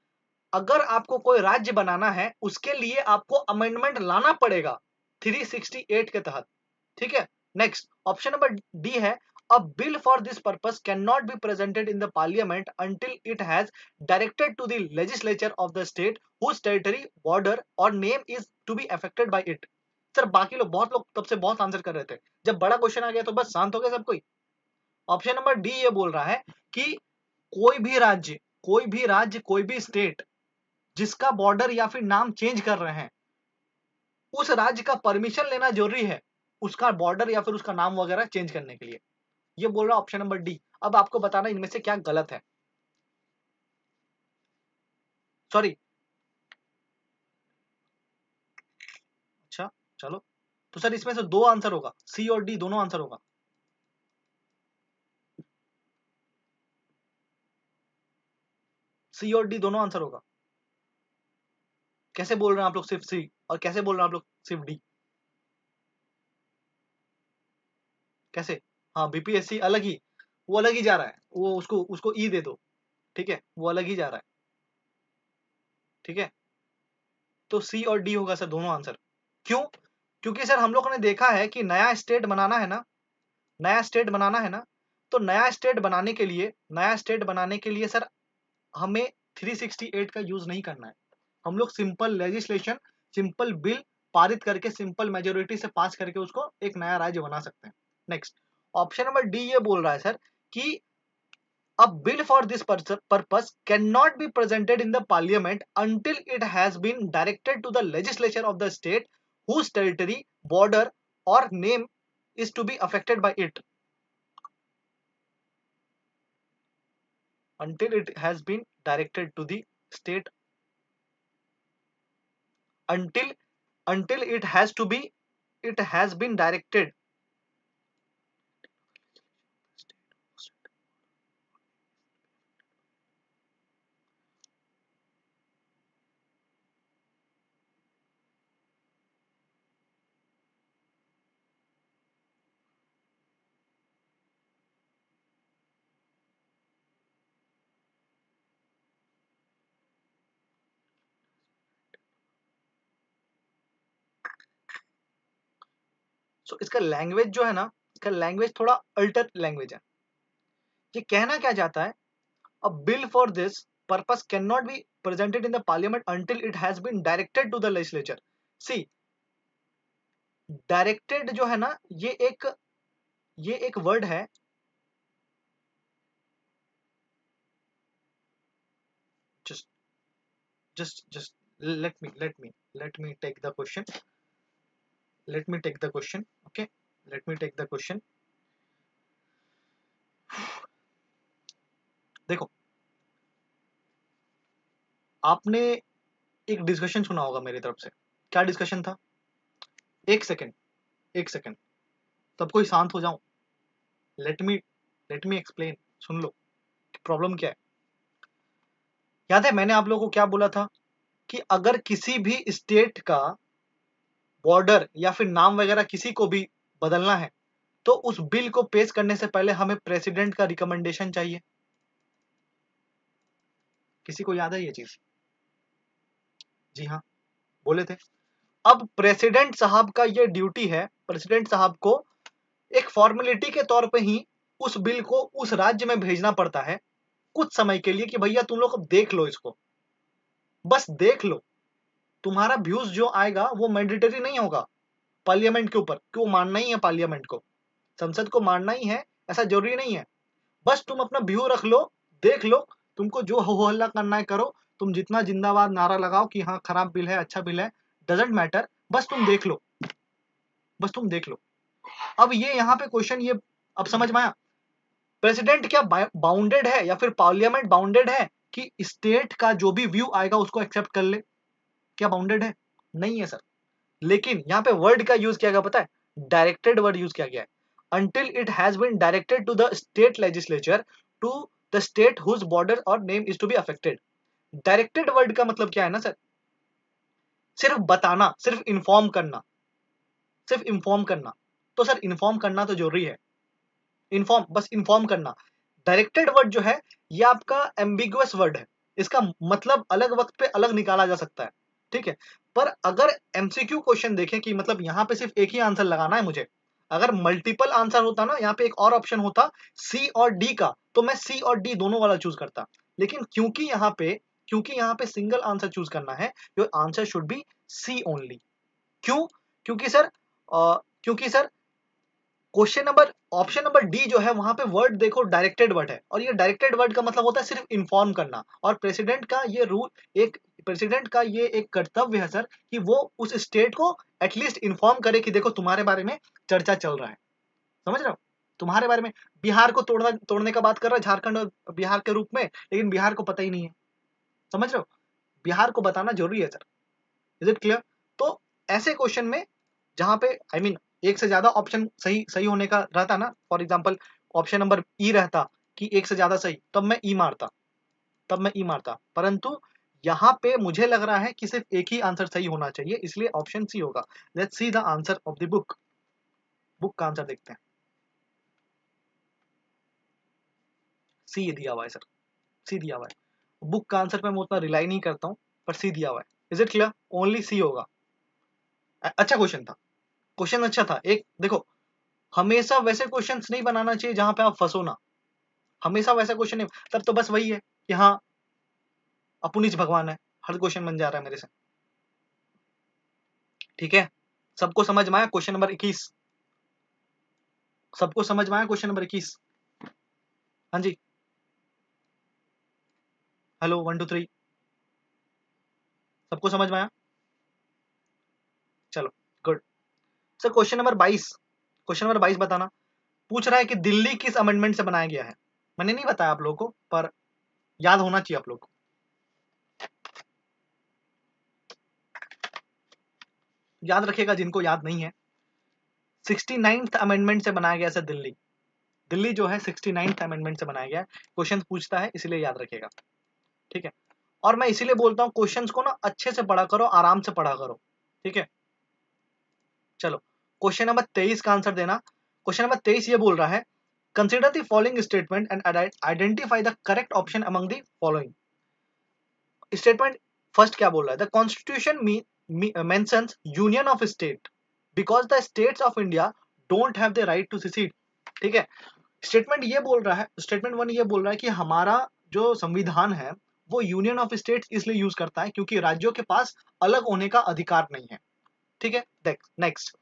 A: अगर आपको कोई राज्य बनाना है उसके लिए आपको अमेंडमेंट लाना पड़ेगा 368 के तहत। ठीक है, नेक्स्ट ऑप्शन नंबर डी है, a bill for this purpose can not be presented in the parliament until it has directed to the legislature of the state whose territory border और name is to be affected by it. Sir बाकी लोग, बहुत लोग तब से बहुत answer कर रहे थे, जब बड़ा क्वेश्चन आ गया तो बस शांत हो गया सब कोई। ऑप्शन नंबर डी ये बोल रहा है कि कोई भी राज्य, कोई भी राज्य, कोई भी स्टेट जिसका बॉर्डर या फिर नाम चेंज कर रहे हैं उस राज्य का परमिशन लेना जरूरी है उसका बॉर्डर या फिर उसका नाम वगैरह चेंज करने के लिए। ये बोल रहा ऑप्शन नंबर डी। अब आपको बताना इनमें से क्या गलत है। सॉरी, अच्छा चलो, तो सर इसमें से दो आंसर होगा, सी और डी दोनों आंसर होगा। सी और डी दोनों आंसर होगा। कैसे बोल रहे हैं आप लोग सिर्फ सी, और कैसे बोल रहे हैं आप लोग सिर्फ डी? कैसे? हाँ बीपीएससी अलग ही, वो अलग ही जा रहा है, वो उसको उसको ई दे दो। ठीक है, वो अलग ही जा रहा है। ठीक है, तो सी और डी होगा सर दोनों आंसर। क्यों? क्योंकि सर हम लोगों ने देखा है कि नया स्टेट बनाना है ना, नया स्टेट बनाना है ना, तो नया स्टेट बनाने के लिए, नया स्टेट बनाने के लिए सर हमें 368 का यूज नहीं करना है। हम लोग सिंपल लेजिस्लेशन, सिंपल बिल पारित करके, सिंपल मेजोरिटी से पास करके उसको एक नया राज्य बना सकते हैं। नेक्स्ट ऑप्शन नंबर डी ये बोल रहा है सर कि a bill for this purpose cannot be presented in the parliament until it has been directed to the legislature of the state whose territory, border or name is to be affected by it। Until it has been directed to the state, until until it has to be, it has been directed। सो इसका language जो है ना, इसका language थोड़ा alter language है। ये कहना क्या चाहता है, a bill for this purpose can not be presented in the parliament until it has been directed to the legislature. See, directed जो है ना, ये एक वर्ड है। Just just let me take the question. Let me take the question. Okay, let me take the question. देखो, आपने एक discussion सुना होगा मेरी तरफ से। क्या डिस्कशन था? एक सेकंड, एक सेकंड, तब कोई शांत हो जाओ। Let me explain. सुन लो प्रॉब्लम क्या है। याद है मैंने आप लोगों को क्या बोला था कि अगर किसी भी स्टेट का बॉर्डर या फिर नाम वगैरह किसी को भी बदलना है तो उस बिल को पेश करने से पहले हमें प्रेसिडेंट का रिकमेंडेशन चाहिए। किसी को याद है ये चीज? जी हाँ, बोले थे। अब प्रेसिडेंट साहब का ये ड्यूटी है, प्रेसिडेंट साहब को एक फॉर्मेलिटी के तौर पे ही उस बिल को उस राज्य में भेजना पड़ता है कुछ समय के लिए कि भैया तुम लोग देख लो इसको, बस देख लो। तुम्हारा व्यूज जो आएगा वो मैंडेटरी नहीं होगा पार्लियामेंट के ऊपर कि वो मानना ही है, पार्लियामेंट को, संसद को मानना ही है, ऐसा जरूरी नहीं है। बस तुम अपना व्यू रख लो, देख लो, तुमको जो हो हल्ला करना है करो, तुम जितना जिंदाबाद नारा लगाओ कि हाँ खराब बिल है अच्छा बिल है, डजेंट मैटर, बस तुम देख लो, बस तुम देख लो। अब ये यहाँ पे क्वेश्चन ये अब समझ में आया, प्रेसिडेंट क्या बाउंडेड है या फिर पार्लियामेंट बाउंडेड है कि स्टेट का जो भी व्यू आएगा उसको एक्सेप्ट कर ले? क्या बाउंडेड है? नहीं है सर। लेकिन यहाँ पे वर्ड का यूज किया गया पता है, डायरेक्टेड वर्ड यूज किया गया है। until it has been directed to the state legislature to the state whose border or name is to be affected। Directed word का मतलब क्या है ना सर, सिर्फ बताना, सिर्फ इन्फॉर्म करना, सिर्फ इन्फॉर्म करना। तो सर इन्फॉर्म करना तो जरूरी है, इन्फॉर्म, बस इन्फॉर्म करना। डायरेक्टेड वर्ड जो है ये आपका एम्बिगुअस वर्ड है, इसका मतलब अलग वक्त पे अलग निकाला जा सकता है, ठीक है। पर अगर एमसीक्यू क्वेश्चन देखें कि मतलब यहाँ पे सिर्फ एक ही आंसर लगाना है मुझे, अगर मल्टीपल आंसर होता ना, यहाँ पे एक और ऑप्शन होता सी और डी का, तो मैं सी और डी दोनों वाला चूज करता। लेकिन क्योंकि यहाँ पे सिंगल आंसर चूज करना है, your answer should be C only. क्यों? क्योंकि सर क्योंकि sir question number option number D जो है वहां पे वर्ड देखो डायरेक्टेड वर्ड है, और ये डायरेक्टेड वर्ड का मतलब होता है सिर्फ इन्फॉर्म करना। और प्रेसिडेंट का ये रूल, एक प्रेसिडेंट का ये एक कर्तव्य है सर कि वो उस स्टेट को एटलीस्ट इन्फॉर्म करे कि देखो तुम्हारे बारे में चर्चा चल रहा है, समझ रहे हो, तुम्हारे बारे में। बिहार को तोड़ने का बात कर रहा है झारखंड और बिहार के रूप में, लेकिन बिहार को पता ही नहीं है, समझ रहे हो। बिहार को बताना जरूरी है सर। Is it clear? तो ऐसे क्वेश्चन में जहां पे आई मीन एक से ज्यादा ऑप्शन सही सही होने का रहता ना, फॉर एग्जांपल ऑप्शन नंबर ई रहता कि एक से ज्यादा सही, तब मैं ई मारता, परंतु यहाँ पे मुझे लग रहा है कि सिर्फ एक ही आंसर सही होना चाहिए, इसलिए ऑप्शन सी होगा। Let's see the answer of the book. Book का आंसर देखते हैं। सी दिया हुआ है सर, सी दिया हुआ है। बुक का आंसर पे मैं उतना रिलाई नहीं करता हूँ, पर सी दिया हुआ है। Is it clear? ओनली सी होगा। अच्छा क्वेश्चन था, क्वेश्चन अच्छा था। एक देखो, हमेशा वैसे क्वेश्चंस नहीं बनाना चाहिए जहां पे आप फंसो ना, हमेशा वैसा क्वेश्चन नहीं, तब तो बस वही है कि हाँ अपुनिज भगवान है, हर क्वेश्चन बन जा रहा है मेरे से। ठीक है, सबको समझ में आया क्वेश्चन नंबर 21? सबको समझ में आया क्वेश्चन नंबर 21? हाँ जी, हेलो 1 2 3, सबको समझ में आया? चलो good. Sir question number 22, question number 22 बताना। पूछ रहा है कि दिल्ली किस अमेंडमेंट से बनाया गया है? मैंने नहीं बताया आप लोगों को, पर याद होना चाहिए आप लोग को। याद रखिएगा जिनको याद नहीं है, 69th अमेंडमेंट से बनाया गया सर दिल्ली। दिल्ली जो है 69th अमेंडमेंट से बनाया गया है। क्वेश्चन पूछता है इसलिए याद रखिएगा, ठीक है। और मैं इसीलिए बोलता हूँ क्वेश्चंस को ना अच्छे से पढ़ा करो, आराम से पढ़ा करो, ठीक है। चलो क्वेश्चन नंबर 23 का आंसर देना। क्वेश्चन नंबर 23 ये बोल रहा है, consider the following statement and identify the correct option among the following. Statement first क्या बोल रहा है, the constitution mentions union of state. Because the states of India don't have the right to secede. ठीक है, statement ये बोल रहा है, स्टेटमेंट वन ये बोल रहा है कि हमारा जो संविधान है वो यूनियन ऑफ स्टेट्स इसलिए यूज करता है क्योंकि राज्यों के पास अलग होने का अधिकार नहीं है। ठीक है, नेक्स्ट,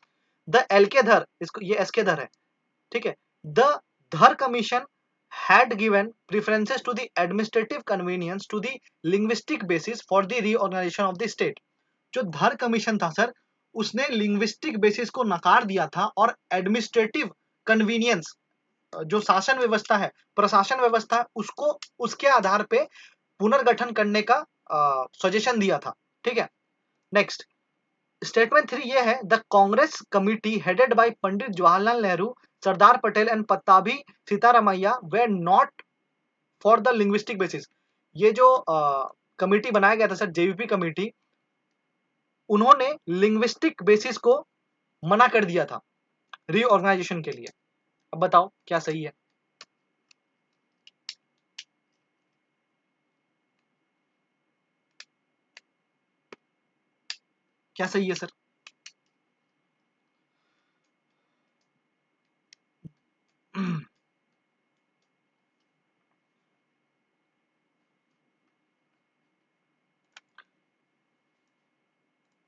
A: द एल के धर, इसको ये एस के धर है। ठीक है, द धर commission had given preferences to the administrative convenience to the linguistic basis for the reorganization of the state। जो धर कमीशन था सर, उसने लिंग्विस्टिक बेसिस को नकार दिया था और एडमिनिस्ट्रेटिव कन्वीनियंस, जो शासन व्यवस्था है, प्रशासन व्यवस्था है, उसको उसके आधार पे पुनर्गठन करने का सजेशन दिया था। ठीक है, नेक्स्ट, स्टेटमेंट 3 ये है, the Congress committee headed by Pandit Jawaharlal Nehru, Sardar Patel and Pattabhi Sitaramayya were not for the linguistic basis. ये जो कमिटी बनाया गया था सर, जेवीपी कमिटी, उन्होंने लिंग्विस्टिक बेसिस को मना कर दिया था रीऑर्गेनाइजेशन के लिए। अब बताओ क्या सही है? क्या सही है sir?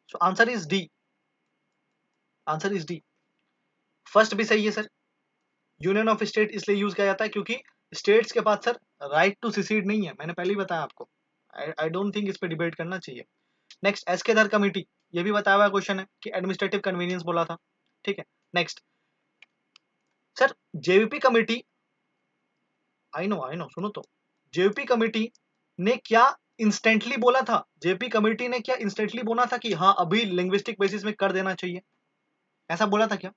A: So answer is D, answer is D. First भी सही है सर, यूनियन ऑफ स्टेट इसलिए यूज किया जाता है क्योंकि स्टेट्स के पास सर राइट टू सिसीड नहीं है, मैंने पहले ही बताया आपको। आई डोंट थिंक इस पे डिबेट करना चाहिए। नेक्स्ट, एस के धर कमिटी, ये भी बताया हुआ क्वेश्चन है कि एडमिनिस्ट्रेटिव कन्वीनियंस बोला था। ठीक है, next sir, JVP committee, I know सुनो तो, जेवीपी कमिटी ने क्या इंस्टेंटली बोला था? जेपी कमेटी ने क्या इंस्टेंटली बोला था कि हाँ अभी लिंग्विस्टिक बेसिस में कर देना चाहिए? ऐसा बोला था क्या?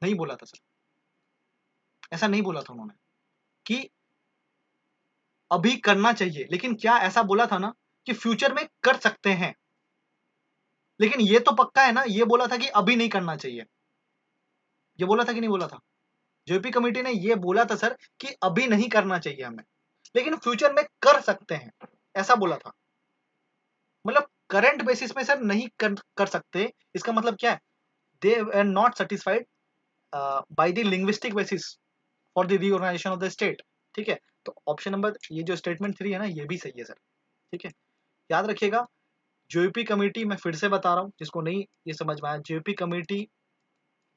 A: नहीं बोला था सर, ऐसा नहीं बोला था उन्होंने कि अभी करना चाहिए, लेकिन क्या ऐसा बोला था ना कि फ्यूचर में कर सकते हैं। लेकिन ये तो पक्का है ना, ये बोला था कि अभी नहीं करना चाहिए, ये बोला था कि नहीं बोला था? जेपी कमेटी ने ये बोला था सर कि अभी नहीं करना चाहिए हमें, लेकिन फ्यूचर में कर सकते हैं, ऐसा बोला था। मतलब करंट बेसिस में सर नहीं कर सकते, इसका मतलब क्या है? They are not satisfied by the linguistic basis for the reorganisation of the state. ठीक है, तो ऑप्शन नंबर, ये जो स्टेटमेंट 3 है ना, ये भी सही है सर। ठीक है, याद रखिएगा, जेपी कमेटी, मैं फिर से बता रहा हूँ जिसको नहीं ये समझ में आया, जेपी कमेटी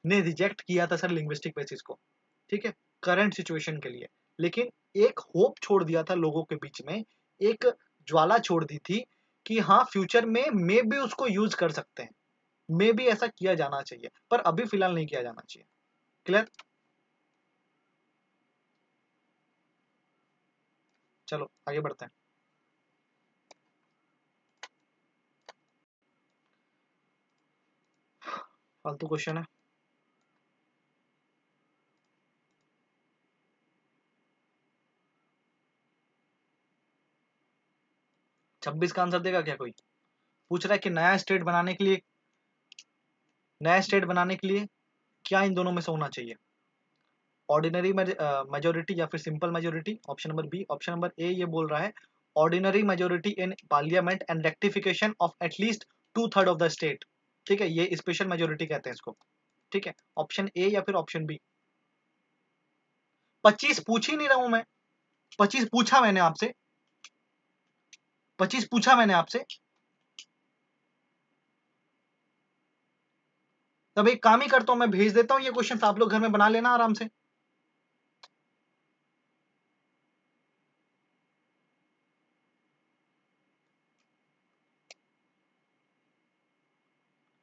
A: ने रिजेक्ट किया था सर लिंग्विस्टिक बेसिस को। ठीक है, करंट सिचुएशन के लिए, लेकिन एक होप छोड़ दिया था लोगों के बीच में, एक ज्वाला छोड़ दी थी कि हाँ फ्यूचर में मे भी उसको यूज कर सकते हैं, मे भी ऐसा किया जाना चाहिए, पर अभी फिलहाल नहीं किया जाना चाहिए। क्लियर? चलो आगे बढ़ते हैं। फालतू क्वेश्चन है। 26 का आंसर देगा क्या कोई? पूछ रहा है कि नया स्टेट बनाने के लिए क्या इन दोनों में से होना चाहिए? ऑर्डिनरी मेजोरिटी या फिर simple majority, option number B. Option number A ये बोल रहा है ordinary majority in parliament and rectification of at least 2/3 of the state. ठीक है, ये स्पेशल मेजोरिटी कहते हैं इसको। ठीक है, ऑप्शन ए या फिर ऑप्शन बी। 25 पूछ ही नहीं रहा हूं मैं, 25 पूछा मैंने आपसे, 25 पूछा मैंने आपसे। तब एक काम ही करता हूं, मैं भेज देता हूं ये क्वेश्चन, आप लोग घर में बना लेना आराम से।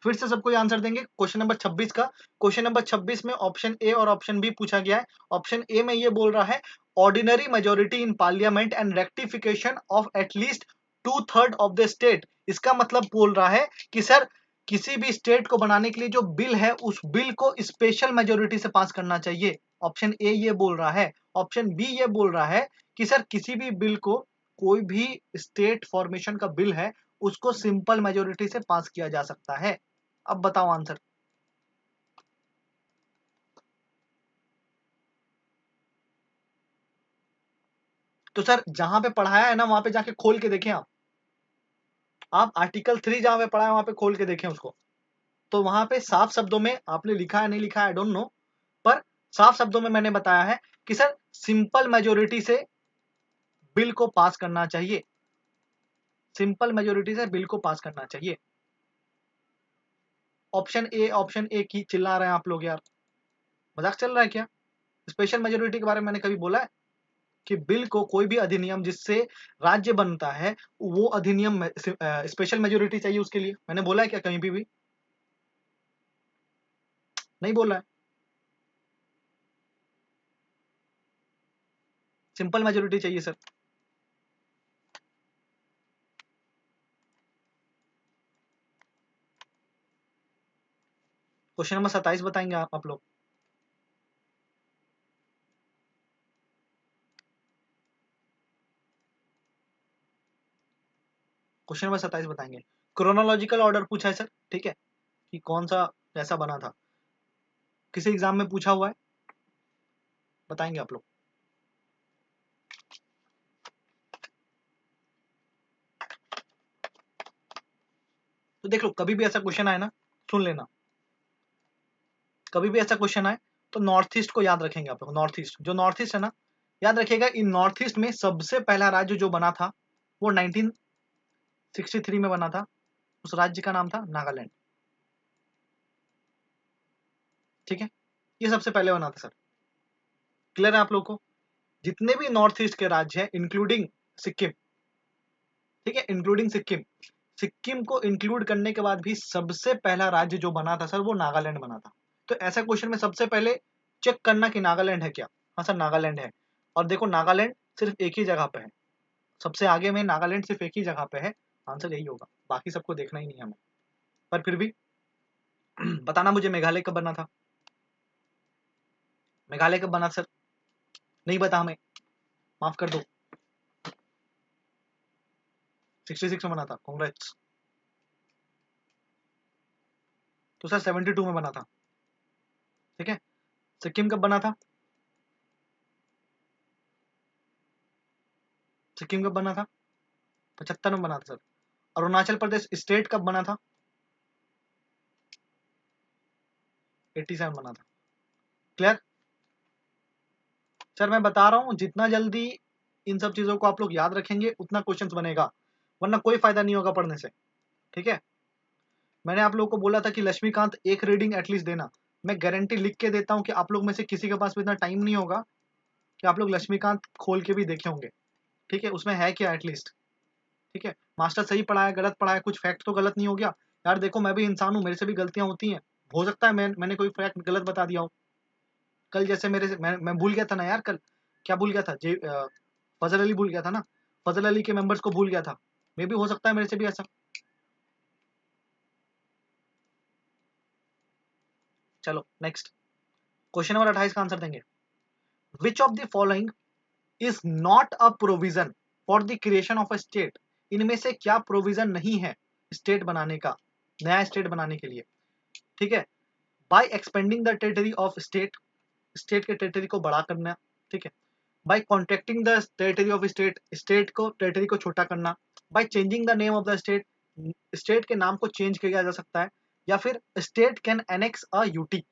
A: फिर से सबको आंसर देंगे क्वेश्चन नंबर 26 का। क्वेश्चन नंबर 26 में ऑप्शन ए और ऑप्शन बी पूछा गया है। ऑप्शन ए में ये बोल रहा है ordinary majority in parliament and rectification of at least 2/3 of the state. इसका मतलब बोल रहा है कि सर किसी भी स्टेट को बनाने के लिए जो बिल है उस बिल को स्पेशल मेजोरिटी से पास करना चाहिए। ऑप्शन ए ये बोल रहा है। ऑप्शन बी ये बोल रहा है कि सर किसी भी बिल को, कोई भी स्टेट फॉर्मेशन का बिल है, उसको सिंपल मेजोरिटी से पास किया जा सकता है। अब बताओ आंसर। तो सर जहां पे पढ़ाया है ना वहां पे जाके खोल के देखें आप, आप आर्टिकल 3 जहां पे पढ़ा है वहां पे खोल के देखें उसको, तो वहां पे साफ शब्दों में आपने लिखा है नहीं लिखा है आई डोंट नो, पर साफ शब्दों में मैंने बताया है कि सर सिंपल मेजोरिटी से बिल को पास करना चाहिए, सिंपल मेजोरिटी से बिल को पास करना चाहिए। ऑप्शन ए की चिल्ला रहे हैं आप लोग यार, मजाक चल रहा है क्या? स्पेशल मेजोरिटी के बारे में मैंने कभी बोला है कि बिल को, कोई भी अधिनियम जिससे राज्य बनता है वो अधिनियम स्पेशल मेजोरिटी चाहिए उसके लिए? मैंने बोला है क्या कहीं भी? नहीं बोला है। सिंपल मेजोरिटी चाहिए सर। क्वेश्चन नंबर 27 बताएंगे आप लोग। क्वेश्चन नंबर 27 बताएंगे। क्रोनोलॉजिकल ऑर्डर पूछा है सर, ठीक है, कि कौन सा कैसा बना था, किसी एग्जाम में पूछा हुआ है, बताएंगे आप लोग। तो देख लो, कभी भी ऐसा क्वेश्चन आए ना, सुन लेना, कभी भी ऐसा क्वेश्चन आए तो नॉर्थ ईस्ट को याद रखेंगे आप लोग। नॉर्थ ईस्ट, जो नॉर्थ ईस्ट है ना, याद रखिएगा, इन नॉर्थ ईस्ट में सबसे पहला राज्य जो बना था वो 1963 में बना था। उस राज्य का नाम था नागालैंड, ठीक है, ये सबसे पहले बना था सर। क्लियर है आप लोग को? जितने भी नॉर्थ ईस्ट के राज्य हैं इंक्लूडिंग सिक्किम, ठीक है, इंक्लूडिंग सिक्किम, सिक्किम को इंक्लूड करने के बाद भी सबसे पहला राज्य जो बना था सर वो नागालैंड बना था। तो ऐसा क्वेश्चन में सबसे पहले चेक करना कि नागालैंड है क्या। हाँ सर नागालैंड है, और देखो नागालैंड सिर्फ एक ही जगह पे है, सबसे आगे में नागालैंड सिर्फ एक ही जगह पे है, आंसर यही होगा, बाकी सबको देखना ही नहीं है हमें। पर फिर भी बताना मुझे, मेघालय कब बना था? मेघालय कब बना सर? नहीं बता हमें, माफ कर दो। 66 में बना था, कांग्रेस। तो सर 72 में बना था, ठीक है। सिक्किम कब बना था? सिक्किम कब बना था? 75 में बना था सर। अरुणाचल प्रदेश स्टेट कब बना था? 87 बना था। क्लियर? सर मैं बता रहा हूँ, जितना जल्दी इन सब चीजों को आप लोग याद रखेंगे उतना क्वेश्चंस बनेगा, वरना कोई फायदा नहीं होगा पढ़ने से, ठीक है। मैंने आप लोगों को बोला था कि लक्ष्मीकांत एक रीडिंग एटलीस्ट देना, मैं गारंटी लिख के देता हूँ कि आप लोग में से किसी के पास भी इतना टाइम नहीं होगा कि आप लोग लक्ष्मीकांत खोल के भी देखे होंगे, ठीक है, उसमें है क्या एटलीस्ट, ठीक है। मास्टर सही पढ़ाया गलत पढ़ाया, कुछ फैक्ट तो गलत नहीं हो गया यार, देखो मैं भी इंसान हूँ, मेरे से भी गलतियां होती हैं, हो सकता है मैंने कोई फैक्ट गलत बता दिया हो। कल जैसे मेरे से मैं भूल गया था ना यार, कल क्या भूल गया था, फजल अली भूल गया था ना, फजल अली के मेंबर्स को भूल गया था, मे भी हो सकता है मेरे से भी ऐसा। चलो नेक्स्ट, क्वेश्चन नंबर 28 का आंसर देंगे। विच of the following is not a provision for the creation of a state? इनमें से क्या प्रोविजन नहीं है स्टेट बनाने का, नया स्टेट बनाने के लिए, ठीक है। By expending the territory of state, state के टेरिटरी को बड़ा करना, ठीक है। By contracting the territory of state, state को टेरिटरी को छोटा करना। By changing the name of the state, state के नाम को चेंज किया जा सकता है। या फिर state can annex a UT,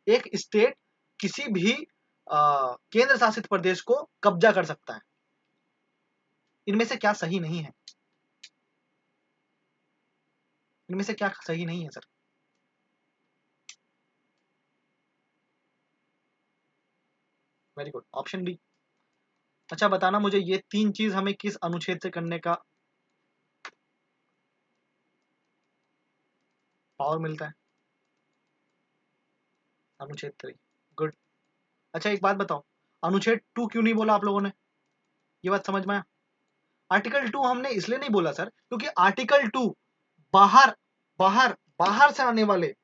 A: एक स्टेट किसी भी केंद्र शासित प्रदेश को कब्जा कर सकता है। इनमें से क्या सही नहीं है? इनमें से क्या सही नहीं है sir? Very good, option B. अच्छा बताना मुझे, ये तीन चीज हमें किस अनुच्छेद से करने का पावर मिलता है? अनुच्छेद 3। गुड। अच्छा एक बात बताओ, अनुच्छेद 2 क्यों नहीं बोला आप लोगों ने? ये बात समझ में आया? आर्टिकल 2 हमने इसलिए नहीं बोला सर क्योंकि आर्टिकल 2 बाहर बाहर बाहर से आने वाले,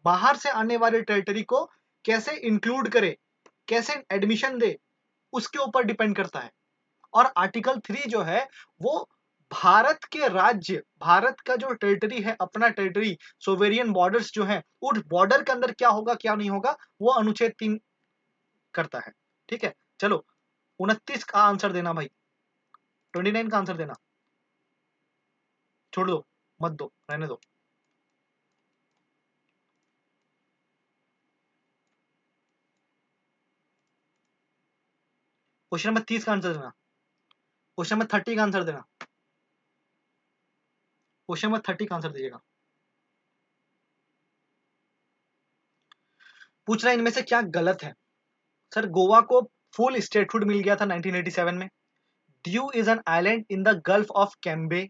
A: बाहर से आने वाले टेरिटरी को कैसे इंक्लूड करे, कैसे एडमिशन दे, उसके ऊपर डिपेंड करता है। और आर्टिकल 3 जो है वो भारत के राज्य, भारत का जो टेरिटरी है, अपना टेरिटरी, सोवेरियन बॉर्डर्स जो है, उस बॉर्डर के अंदर क्या होगा क्या नहीं होगा वो अनुच्छेद 3 करता है, ठीक है। चलो 29 का आंसर देना भाई, 29 का आंसर देना, छोड़ दो। मत दो, रहने दो। क्वेश्चन नंबर 30 का आंसर देना, क्वेश्चन नंबर 30 का आंसर देना, क्वेश्चन नंबर 30 का आंसर दीजिएगा। पूछ रहा है इनमें से क्या गलत है। सर गोवा को फुल स्टेटहुड मिल गया था 1987 में। Diu is an island in the gulf of Cambay.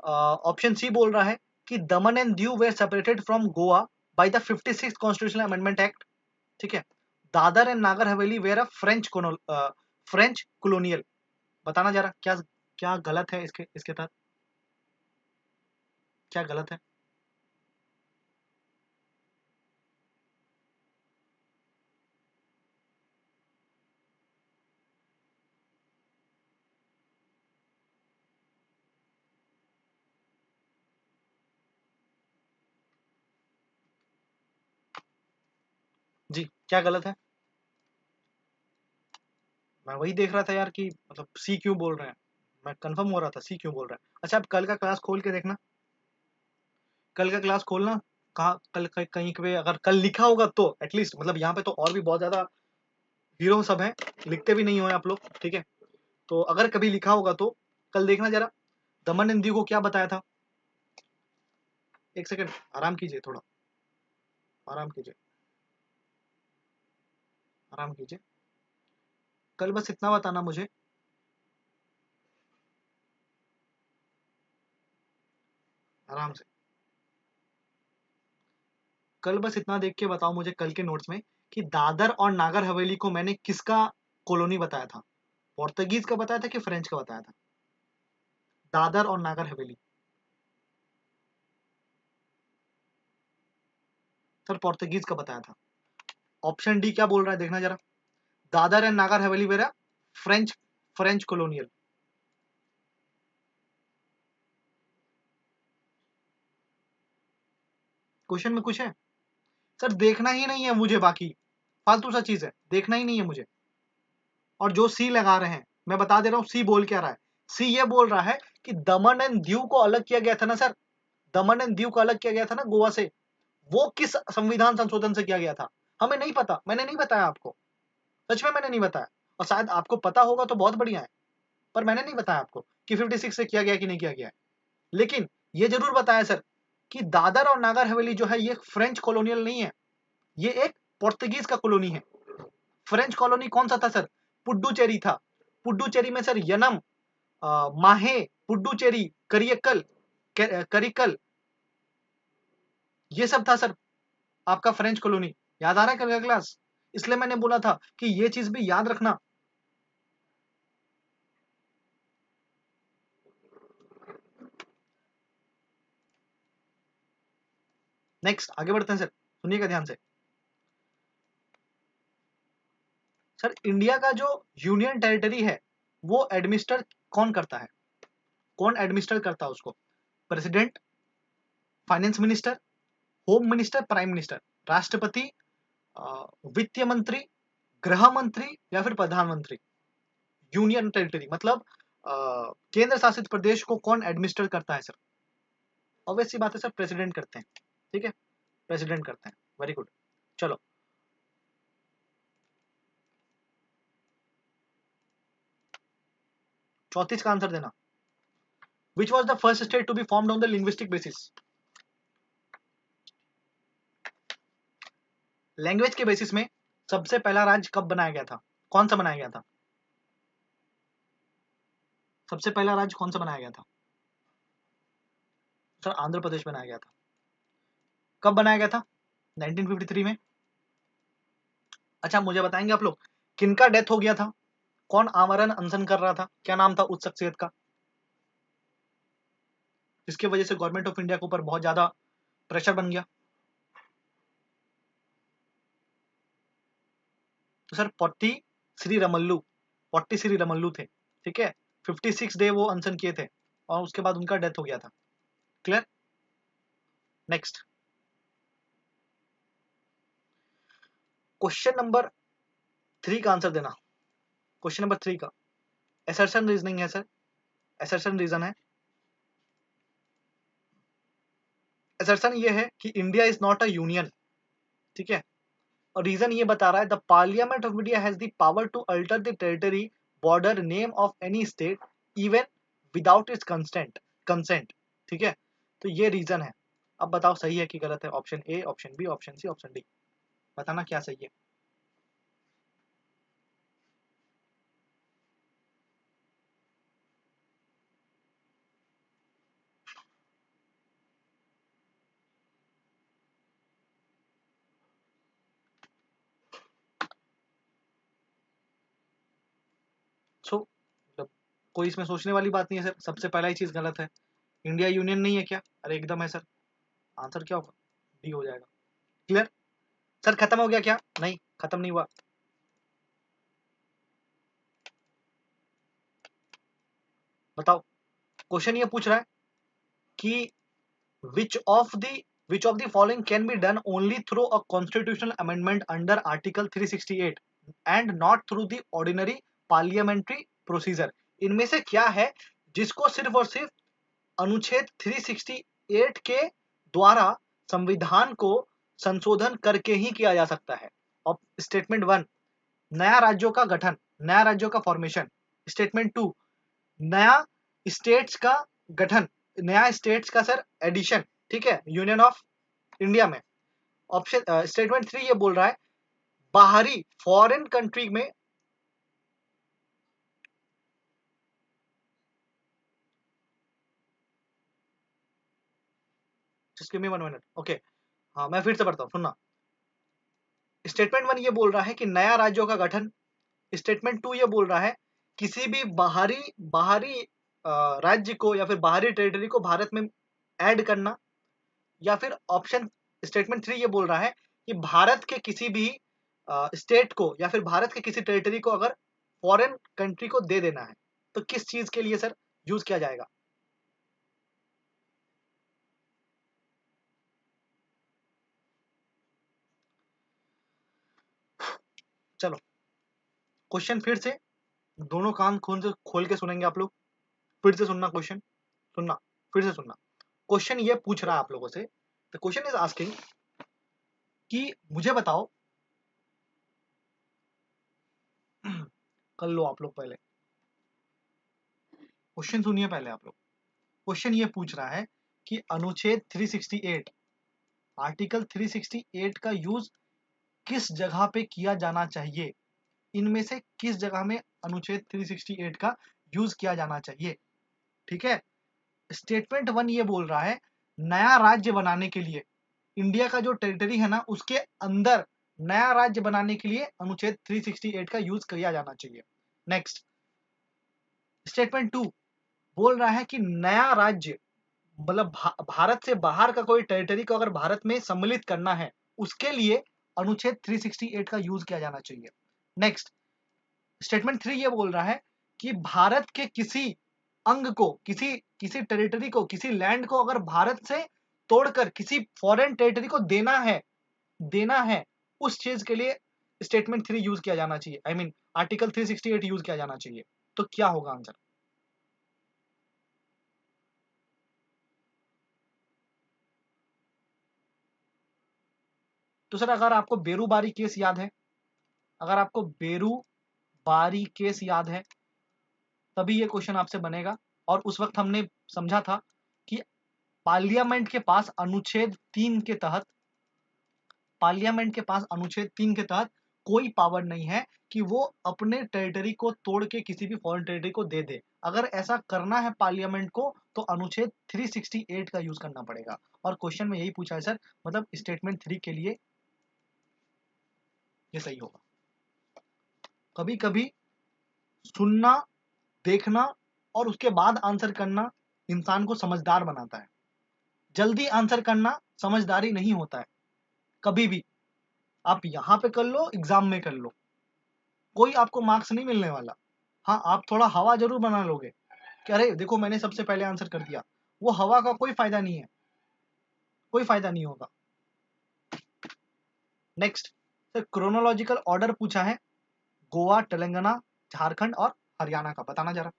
A: Option C बोल रहा है कि Daman and Diu were separated from Goa by the 56th constitutional amendment act. ठीक है। Dadar and Nagar Haveli where a French colonial. बताना जरा क्या क्या गलत है इसके इसके तहत, क्या गलत है। जी क्या गलत है। मैं वही देख रहा था यार कि मतलब सी क्यों बोल रहे हैं, मैं कंफर्म हो रहा था सी क्यों बोल रहा है। अच्छा आप कल का क्लास खोल के देखना, कल का क्लास खोलना। कहाँ कल कहीं पे अगर कल लिखा होगा तो एटलीस्ट, मतलब यहाँ पे तो और भी बहुत ज्यादा हीरो सब हैं, लिखते भी नहीं हो आप लोग, ठीक है। तो अगर कभी लिखा होगा तो कल देखना जरा, दमन एंड दीव को क्या बताया था। एक सेकंड आराम कीजिए, थोड़ा आराम कीजिए, आराम कीजिए। कल बस इतना बताना मुझे, आराम से। कल बस इतना देख के बताओ मुझे कल के नोट्स में कि दादर और नागर हवेली को मैंने किसका कॉलोनी बताया था, पोर्तुगीज का बताया था कि फ्रेंच का बताया था। दादर और नागर हवेली, सर पोर्तुगीज का बताया था। ऑप्शन डी क्या बोल रहा है देखना जरा, Dadar and Nagar Haveli vera French French colonial. Question में कुछ है सर, देखना ही नहीं है मुझे, बाकी फालतू सा चीज है, देखना ही नहीं है मुझे। और जो सी लगा रहे हैं, मैं बता दे रहा हूँ सी बोल क्या रहा है। सी ये बोल रहा है कि दमन एंड दीव को अलग किया गया था ना सर, दमन एंड दीव को अलग किया गया था ना गोवा से, वो किस संविधान संशोधन से किया गया था। हमें नहीं पता, मैंने नहीं बताया आपको, सच में मैंने नहीं बताया। और शायद आपको पता होगा तो बहुत बढ़िया है, पर मैंने नहीं बताया आपको कि 56 से किया गया कि नहीं किया गया है। लेकिन ये जरूर बताया सर कि दादर और नागर हवेली जो है ये फ्रेंच कॉलोनियल नहीं है, ये एक पोर्तुगीज का कॉलोनी है। फ्रेंच कॉलोनी कौन सा था सर, पुडुचेरी था। पुडुचेरी में सर यनम, माहे, पुडुचेरी, करियकल, करिकल, ये सब था सर आपका फ्रेंच कॉलोनी। याद आ रहा है कल का क्लास, इसलिए मैंने बोला था कि ये चीज भी याद रखना। नेक्स्ट आगे बढ़ते हैं सर, सुनिएगा ध्यान से। सर इंडिया का जो यूनियन टेरिटरी है वो एडमिनिस्टर कौन करता है, कौन एडमिनिस्टर करता है उसको। President, finance minister, home minister, prime minister, राष्ट्रपति, वित्त मंत्री, गृह मंत्री या फिर प्रधानमंत्री। यूनियन टेरिटरी मतलब केंद्र शासित प्रदेश को कौन एडमिनिस्टर करता है सर। ऑब्वियस सी बात है सर, प्रेसिडेंट करते हैं, ठीक है, प्रेसिडेंट करते हैं। Very good. चलो 34 का आंसर देना। Which was the first state to be formed on the linguistic basis. Language के बेसिस में सबसे पहला राज्य कब बनाया गया था, कौन सा बनाया गया था, सबसे पहला राज्य कौन सा बनाया गया था। सर आंध्र प्रदेश बनाया गया था। कब बनाया गया था, 1953 में। अच्छा मुझे बताएंगे आप लोग किनका डेथ हो गया था, कौन आमरण अनशन कर रहा था, क्या नाम था उस शख्सियत का, जिसकी वजह से गवर्नमेंट ऑफ इंडिया के ऊपर बहुत ज्यादा प्रेशर बन गया। तो सर पोट्टी श्री रमल्लू थे, ठीक है। 56 डे वो अनशन किए थे और उसके बाद उनका डेथ हो गया था। क्लियर। नेक्स्ट क्वेश्चन नंबर 3 का आंसर देना। क्वेश्चन नंबर 3 का एसर्शन रीजनिंग है सर, एसर्शन रीजन है। असर्शन ये है कि India is not a union, ठीक है। और रीजन ये बता रहा है the parliament of India has the power to alter the territory border name of any state even without its consent, ठीक है। तो ये रीजन है। अब बताओ सही है कि गलत है? Option A, option B, option C, option D, बताना क्या सही है। सो मतलब कोई इसमें सोचने वाली बात नहीं है सर, सबसे पहला ही चीज गलत है। इंडिया यूनियन नहीं है क्या? अरे एकदम है सर। आंसर क्या होगा? डी हो जाएगा। Clear sir? खत्म हो गया क्या? नहीं, खत्म नहीं हुआ। बताओ, क्वेश्चन ये पूछ रहा है कि which of the which of the following can be done only through a constitutional amendment under article 368 and not through the ordinary parliamentary procedure? इनमें से क्या है जिसको सिर्फ और सिर्फ अनुच्छेद 368 के द्वारा संविधान को संशोधन करके ही किया जा सकता है? और स्टेटमेंट 1, नया राज्यों का गठन, नया राज्यों का फॉर्मेशन। स्टेटमेंट 2, नया स्टेट्स का गठन, नया स्टेट्स का सर एडिशन, ठीक है, यूनियन ऑफ इंडिया में। ऑप्शन स्टेटमेंट 3 ये बोल रहा है बाहरी फॉरेन कंट्री में, just give me 1 minute, okay. हाँ, मैं फिर से पढ़ता हूँ, सुनना। स्टेटमेंट 1 ये बोल रहा है कि नया राज्यों का गठन। स्टेटमेंट 2 ये बोल रहा है किसी भी बाहरी बाहरी राज्य को या फिर बाहरी टेरिटरी को भारत में ऐड करना। या फिर ऑप्शन स्टेटमेंट 3 ये बोल रहा है कि भारत के किसी भी स्टेट को या फिर भारत के किसी टेरिटरी को अगर फॉरेन कंट्री को दे देना है, तो किस चीज के लिए सर यूज किया जाएगा? चलो, क्वेश्चन फिर से, दोनों कान खोल के सुनेंगे आप लोग। फिर से सुनना क्वेश्चन, सुनना, फिर से सुनना। क्वेश्चन ये पूछ रहा है आप लोगों से, द क्वेश्चन इज आस्किंग कि मुझे बताओ कर लो आप लोग पहले, क्वेश्चन सुनिए पहले आप लोग। क्वेश्चन ये पूछ रहा है कि अनुच्छेद 368, आर्टिकल 368 का यूज किस जगह पे किया जाना चाहिए? इनमें से किस जगह में अनुच्छेद 368 का यूज किया जाना चाहिए? ठीक है। स्टेटमेंट 1 ये बोल रहा है नया राज्य बनाने के लिए, इंडिया का जो टेरिटरी है ना उसके अंदर नया राज्य बनाने के लिए अनुच्छेद 368 का यूज किया जाना चाहिए। नेक्स्ट, स्टेटमेंट 2 बोल रहा है कि नया राज्य मतलब भारत से बाहर का कोई टेरिटरी को अगर भारत में सम्मिलित करना है उसके लिए अनुच्छेद 368 का यूज किया जाना चाहिए। नेक्स्ट, स्टेटमेंट 3 ये बोल रहा है कि भारत के किसी अंग को, किसी किसी टेरिटरी को, किसी लैंड को अगर भारत से तोड़कर किसी फॉरेन टेरिटरी को देना है उस चीज के लिए स्टेटमेंट 3 यूज किया जाना चाहिए, आई मीन आर्टिकल 368 यूज किया जाना चाहिए। तो क्या होगा आंसर? तो सर अगर आपको बेरूबारी केस याद है, अगर आपको बेरूबारी केस याद है तभी ये क्वेश्चन आपसे बनेगा। और उस वक्त हमने समझा था कि पार्लियामेंट के पास अनुच्छेद 3 के तहत, पार्लियामेंट के पास अनुच्छेद 3 के तहत कोई पावर नहीं है कि वो अपने टेरिटरी को तोड़ के किसी भी फॉरेन टेरिटरी को दे दे। अगर ऐसा करना है पार्लियामेंट को तो अनुच्छेद 368 का यूज करना पड़ेगा। और क्वेश्चन में यही पूछा है सर, मतलब स्टेटमेंट 3 के लिए ये सही होगा। कभी कभी सुनना, देखना और उसके बाद आंसर करना इंसान को समझदार बनाता है। जल्दी आंसर करना समझदारी नहीं होता है कभी भी। आप यहाँ पे कर लो, एग्जाम में कर लो, कोई आपको मार्क्स नहीं मिलने वाला। हाँ, आप थोड़ा हवा जरूर बना लोगे कि अरे देखो मैंने सबसे पहले आंसर कर दिया, वो हवा का कोई फायदा नहीं है, कोई फायदा नहीं होगा। नेक्स्ट सर, क्रोनोलॉजिकल ऑर्डर पूछा है गोवा, तेलंगाना, झारखंड और हरियाणा का, बताना जरा।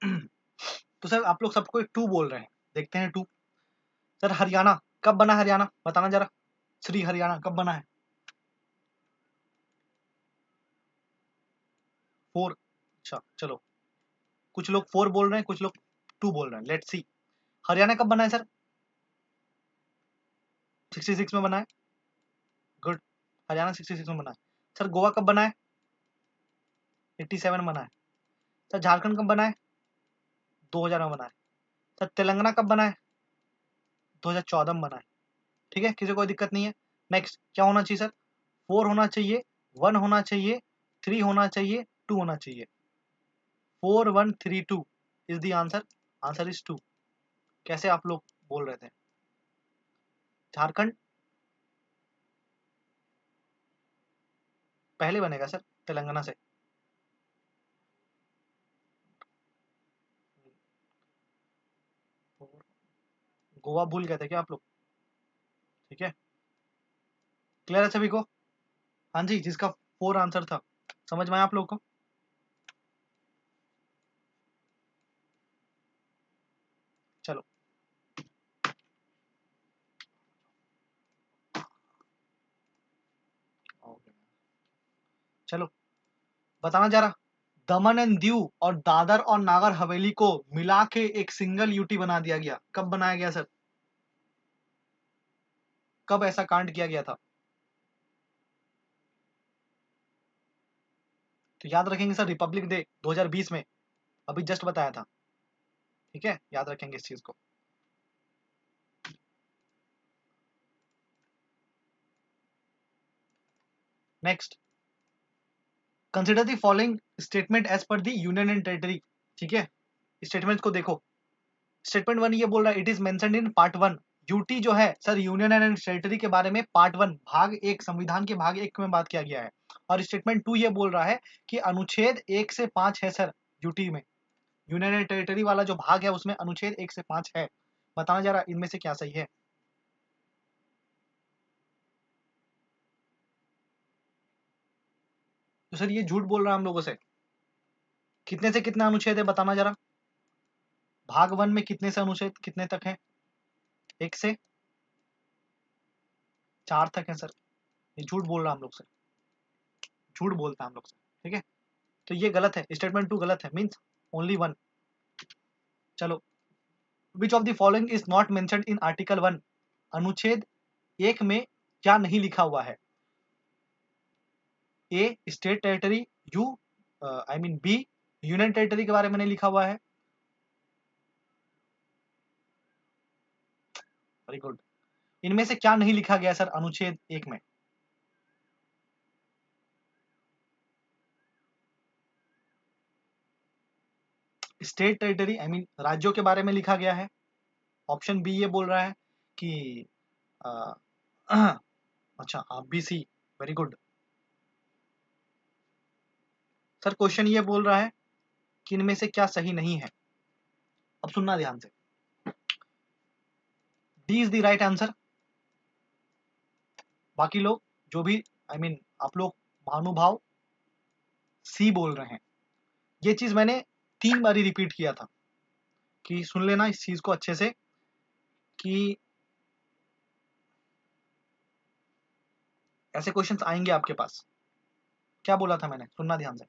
A: तो सर आप लोग सबको टू बोल रहे हैं, देखते हैं टू। सर हरियाणा कब बना, हरियाणा बताना जरा, श्री हरियाणा कब बना है? 4। अच्छा चलो, कुछ लोग 4 बोल रहे हैं, कुछ लोग 2 बोल रहे हैं, लेट्स सी। हरियाणा कब बना है सर? 66 में बना है, गुड। हरियाणा 66 में बना है। सर गोवा कब बना है? 87 में बना है। सर झारखंड कब बना है? 2000 में बना है। सर तेलंगाना कब बना है? 2014 में बना है। ठीक है, किसी को कोई दिक्कत नहीं है। नेक्स्ट क्या होना चाहिए सर? 4 होना चाहिए, 1 होना चाहिए, 3 होना चाहिए, 2 होना चाहिए। 4 1 3 2 is the answer. Answer is 2। कैसे आप लोग बोल रहे थे? झारखंड पहले बनेगा सर तेलंगाना से। गोवा भूल गए थे क्या आप लोग? ठीक है, क्लियर है सभी को? हाँ जी, जिसका 4 आंसर था, समझ में आया आप लोग को? चलो चलो बताना जरा, दमन एंड दीव और दादर और नागर हवेली को मिला के एक सिंगल यूटी बना दिया गया, कब बनाया गया सर? कब ऐसा कांड किया गया था? तो याद रखेंगे सर, रिपब्लिक डे 2020 में, अभी जस्ट बताया था। ठीक है, याद रखेंगे इस चीज को। Next, consider the following statement as per the union and territory. ठीक है, स्टेटमेंट को देखो। स्टेटमेंट 1 ये बोल रहा है, it is mentioned in part 1। UT जो है सर, यूनियन एंड टेरिटरी के बारे में पार्ट 1 भाग 1 संविधान के भाग 1 में बात किया गया है। और स्टेटमेंट 2 ये बोल रहा है कि अनुच्छेद 1 से 5 है सर यूटी में। यूनियन एंड टेरिटरी वाला जो भाग है उसमें अनुच्छेद 1 से 5 है। बताना जरा इनमें से क्या सही है? तो सर ये झूठ बोल रहा है हम लोगों से। कितने से कितना अनुच्छेद है बताना जरा? भाग 1 में कितने से अनुच्छेद कितने तक है? 1 से 4 तक है सर। ये झूठ बोल रहा है हम लोग से, झूठ बोलता है हम लोग से। ठीक है, तो ये गलत है, स्टेटमेंट 2 गलत है, मीन्स ओनली 1। चलो, which of the following is not mentioned in article 1? अनुच्छेद 1 में क्या नहीं लिखा हुआ है? A state territory, you I mean B union territory के बारे में नहीं लिखा हुआ है। Very good. इनमें से क्या नहीं लिखा गया सर अनुच्छेद 1 में? स्टेट टेरिटरी आई मीन राज्यों के बारे में लिखा गया है। ऑप्शन बी ये बोल रहा है कि अ, अच्छा आप B C, very good. Sir question ये बोल रहा है कि इनमें से क्या सही नहीं है। अब सुनना ध्यान से, D is the right answer. बाकी लोग जो भी आई मीन आप लोग महानुभाव सी बोल रहे हैं। ये चीज मैंने 3 बारी रिपीट किया था कि सुन लेना इस चीज को अच्छे से, कि ऐसे क्वेश्चंस आएंगे आपके पास। क्या बोला था मैंने, सुनना ध्यान से।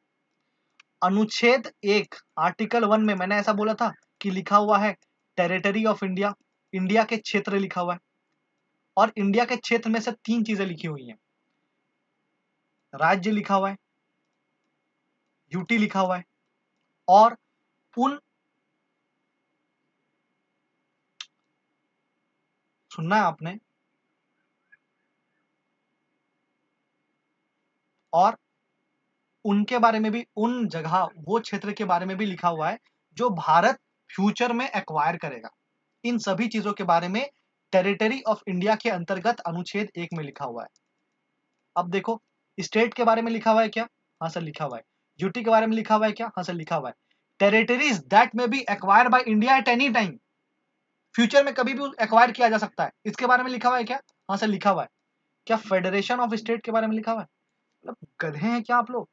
A: अनुच्छेद 1 आर्टिकल 1 में मैंने ऐसा बोला था कि लिखा हुआ है टेरिटरी ऑफ इंडिया, इंडिया के क्षेत्र लिखा हुआ है। और इंडिया के क्षेत्र में से 3 चीजें लिखी हुई हैं, राज्य लिखा हुआ है, यूटी लिखा हुआ है, और उन, सुनना है आपने, और उनके बारे में भी, उन जगह वो क्षेत्र के बारे में भी लिखा हुआ है जो भारत फ्यूचर में एक्वायर करेगा। इन सभी चीजों के बारे में टेरिटरी ऑफ इंडिया के अंतर्गत अनुच्छेद 1 में लिखा हुआ है। अब देखो, स्टेट के बारे में लिखा हुआ है क्या? हाँ सर लिखा हुआ है। यूटी के बारे में लिखा हुआ है क्या? हाँ सर लिखा हुआ है। Territories that may be acquire by India at any time, future में कभी भी एक्वायर किया जा सकता है, इसके बारे में लिखा हुआ है क्या? हाँ सर लिखा हुआ है। क्या फेडरेशन ऑफ स्टेट के बारे में लिखा हुआ है? मतलब गधे हैं क्या आप लोग?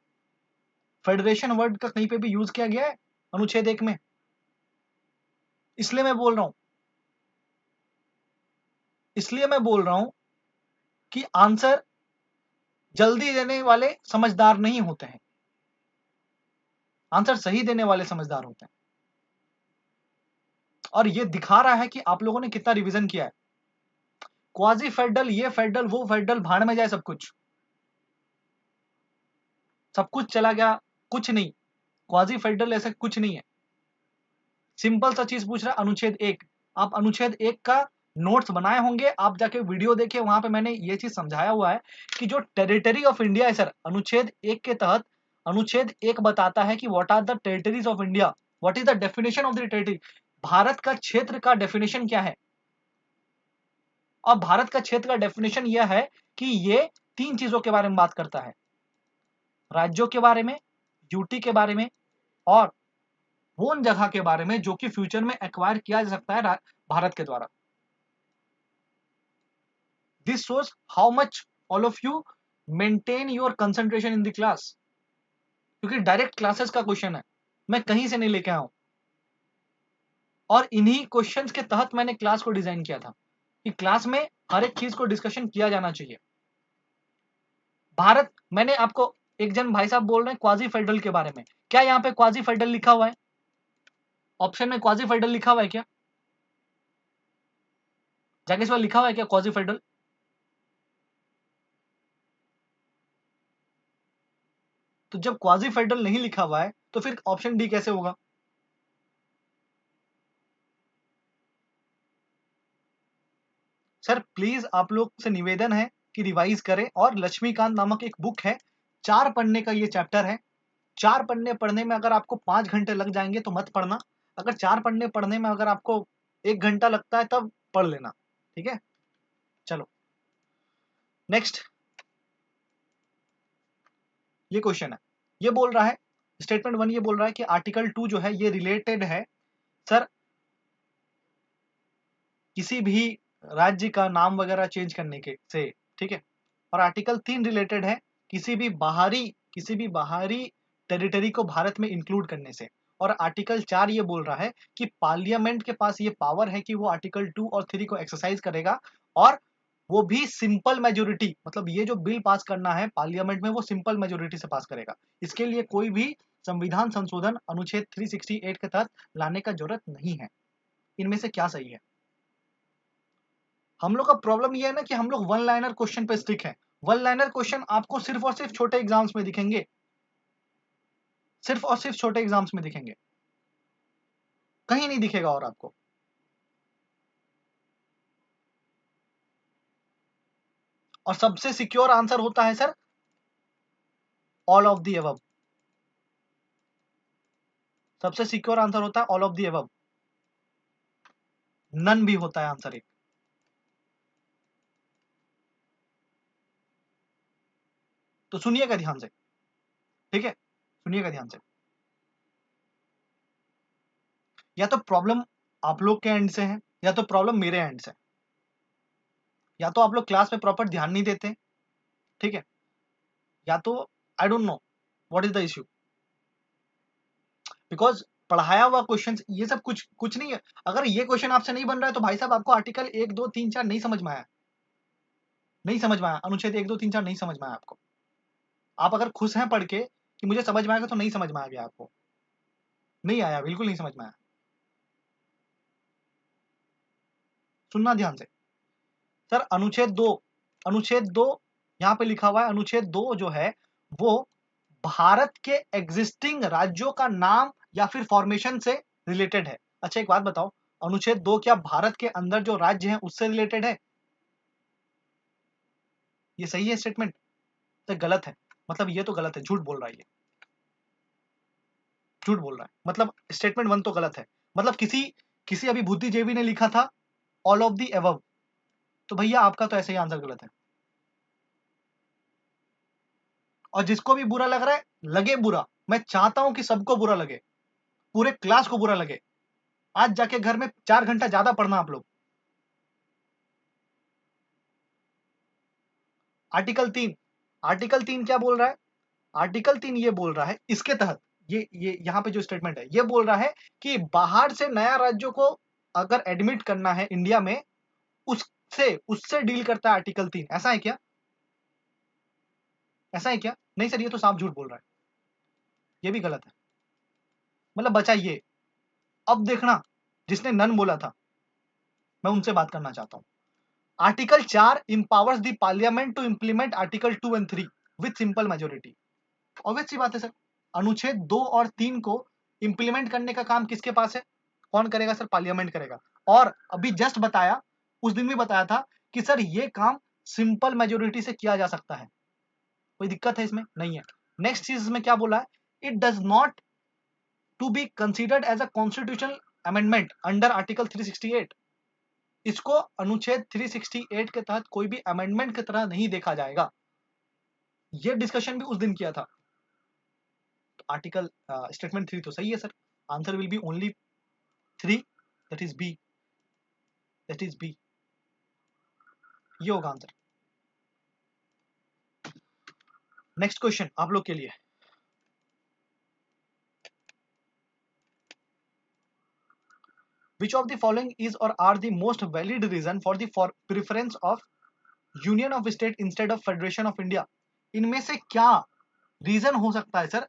A: फेडरेशन वर्ड का कहीं पे भी यूज किया गया है अनुच्छेद 1 में? इसलिए मैं बोल रहा हूं, इसलिए मैं बोल रहा हूं कि आंसर जल्दी देने वाले समझदार नहीं होते हैं, आंसर सही देने वाले समझदार होते हैं। और ये दिखा रहा है कि आप लोगों ने कितना रिवीजन किया है। क्वाजी फेडरल, ये फेडरल, वो फेडरल, भाड़ में जाए सब कुछ, सब कुछ चला गया, कुछ नहीं। क्वाजी फेडरल ऐसा कुछ नहीं है। सिंपल सा चीज पूछ रहा है, अनुच्छेद 1। आप अनुच्छेद 1 का नोट्स बनाए होंगे, आप जाके वीडियो देखिए, वहां पे मैंने ये चीज समझाया हुआ है कि जो टेरिटरी ऑफ इंडिया है सर, अनुच्छेद 1 के तहत, अनुच्छेद 1 बताता है कि what are the territories of India, what is the definition of the territory. Bharat का क्षेत्र का डेफिनेशन क्या है? और भारत का क्षेत्र का डेफिनेशन यह है कि ये 3 चीजों के बारे में बात करता है, राज्यों के बारे में, यूटी के बारे में, और वो उन जगह के बारे में जो कि फ्यूचर में एक्वायर किया जा सकता है भारत के द्वारा। This shows how much all of you maintain your concentration in the class, क्योंकि डायरेक्ट क्लासेस का क्वेश्चन है, मैं कहीं से नहीं लेके आया हूं। और इन्हीं क्वेश्चंस के तहत मैंने क्लास को डिजाइन किया था कि क्लास में हर एक चीज को डिस्कशन किया जाना चाहिए। भारत, मैंने आपको, एक जन भाई साहब बोल रहे हैं क्वाजी फेडरल के बारे में, क्या यहाँ पे क्वाजी फेडरल लिखा हुआ है? ऑप्शन में क्वाजी फेडरल लिखा हुआ है क्या? जाके इस बार लिखा हुआ है क्या क्वाजी फेडरल? तो जब क्वाजी फेडरल नहीं लिखा हुआ है तो फिर ऑप्शन डी कैसे होगा? सर प्लीज आप लोग से निवेदन है कि रिवाइज करें, और लक्ष्मीकांत नामक एक बुक है, 4 पन्ने का ये चैप्टर है। 4 पन्ने पढ़ने में अगर आपको 5 घंटे लग जाएंगे तो मत पढ़ना, अगर 4 पन्ने पढ़ने में अगर आपको 1 घंटा लगता है तब पढ़ लेना, ठीक है? चलो नेक्स्ट, ये क्वेश्चन है, ये बोल रहा है, स्टेटमेंट 1 ये बोल रहा है कि आर्टिकल 2 जो है ये रिलेटेड है सर किसी भी राज्य का नाम वगैरह चेंज करने के से, ठीक है? और आर्टिकल 3 रिलेटेड है किसी भी बाहरी टेरिटरी को भारत में इंक्लूड करने से। और आर्टिकल 4 ये बोल रहा है कि पार्लियामेंट के पास ये पावर है कि वो आर्टिकल 2 और 3 को एक्सरसाइज करेगा, और वो भी सिंपल मेजोरिटी, मतलब ये जो बिल पास करना है पार्लियामेंट में वो सिंपल मेजोरिटी से पास करेगा। इसके लिए कोई भी संविधान संशोधन अनुच्छेद 368 के तहत लाने का जरूरत नहीं है। इनमें से क्या सही है? हम लोग का प्रॉब्लम ये है ना कि हम लोग वन लाइनर क्वेश्चन पे स्टिक है। वन लाइनर क्वेश्चन आपको सिर्फ और सिर्फ छोटे एग्जाम्स में दिखेंगे, सिर्फ और सिर्फ छोटे एग्जाम्स में दिखेंगे, कहीं नहीं दिखेगा और आपको। और सबसे सिक्योर आंसर होता है sir all of the above, सबसे सिक्योर आंसर होता है all of the above, none भी होता है आंसर एक। तो सुनिएगा ध्यान से, ठीक है? सुनिएगा ध्यान से, या तो प्रॉब्लम आप लोग के एंड से है या तो प्रॉब्लम मेरे एंड से, या तो आप लोग क्लास में प्रॉपर ध्यान नहीं देते, ठीक है? या तो I don't know what is the issue, because पढ़ाया हुआ क्वेश्चन ये सब कुछ कुछ नहीं है। अगर ये क्वेश्चन आपसे नहीं बन रहा है तो भाई साहब आपको आर्टिकल 1 2 3 4 नहीं समझ में आया, नहीं समझ में आया, अनुच्छेद 1 2 3 4 नहीं समझ में आया आपको। आप अगर खुश हैं पढ़ के कि मुझे समझ में आएगा, तो नहीं समझ में आ गया आपको, नहीं आया, बिल्कुल नहीं समझ में आया। सुनना ध्यान से, सर अनुच्छेद 2 यहाँ पे लिखा हुआ है, अनुच्छेद 2 जो है वो भारत के एग्जिस्टिंग राज्यों का नाम या फिर फॉर्मेशन से रिलेटेड है। अच्छा एक बात बताओ, अनुच्छेद 2 क्या भारत के अंदर जो राज्य हैं उससे रिलेटेड है? ये सही है स्टेटमेंट? तो गलत है, मतलब ये तो गलत है, झूठ बोल रहा है ये, झूठ बोल रहा है, मतलब स्टेटमेंट 1 तो गलत है। मतलब किसी किसी अभी बुद्धिजीवी ने लिखा था ऑल ऑफ दी एबव, तो भैया आपका तो ऐसे ही आंसर गलत है। और जिसको भी बुरा लग रहा है लगे बुरा, मैं चाहता हूं कि सबको बुरा लगे, पूरे क्लास को बुरा लगे। आज जाके घर में 4 घंटा ज्यादा पढ़ना आप लोग। आर्टिकल 3, आर्टिकल 3 क्या बोल रहा है? आर्टिकल 3 ये बोल रहा है इसके तहत, ये यहाँ पे जो स्टेटमेंट है ये बोल रहा है कि बाहर से नया राज्यों को अगर एडमिट करना है इंडिया में, उससे उससे डील करता है आर्टिकल 3। ऐसा है क्या? ऐसा है क्या? नहीं सर, ये तो साफ झूठ बोल रहा है, ये भी गलत है। मतलब बचा ये। अब देखना, जिसने नन बोला था मैं उनसे बात करना चाहता हूं। Article 4 empowers the parliament to implement article 2 and 3 with simple majority. Obvious सी बात है सर, अनुच्छेद 2 और 3 को इंप्लीमेंट करने का काम किसके पास है? कौन करेगा सर? पार्लियामेंट करेगा। और अभी जस्ट बताया, उस दिन भी बताया था कि सर ये काम सिंपल मेजोरिटी से किया जा सकता है। कोई दिक्कत है इसमें? नहीं है। नेक्स्ट चीज में क्या बोला है? It does not to be considered as a constitutional amendment under article 368। इसको अनुच्छेद 368 के तहत कोई भी अमेंडमेंट की तरह नहीं देखा जाएगा। ये डिस्कशन भी उस दिन किया था। तो आर्टिकल स्टेटमेंट 3 तो सही है sir. Answer will be only 3, that is B, that is B. ये होगा आंसर। नेक्स्ट क्वेश्चन आप लोग के लिए, which of the following is or are the most valid reason for the preference of union of state instead of federation of India? इनमें से क्या reason हो सकता है सर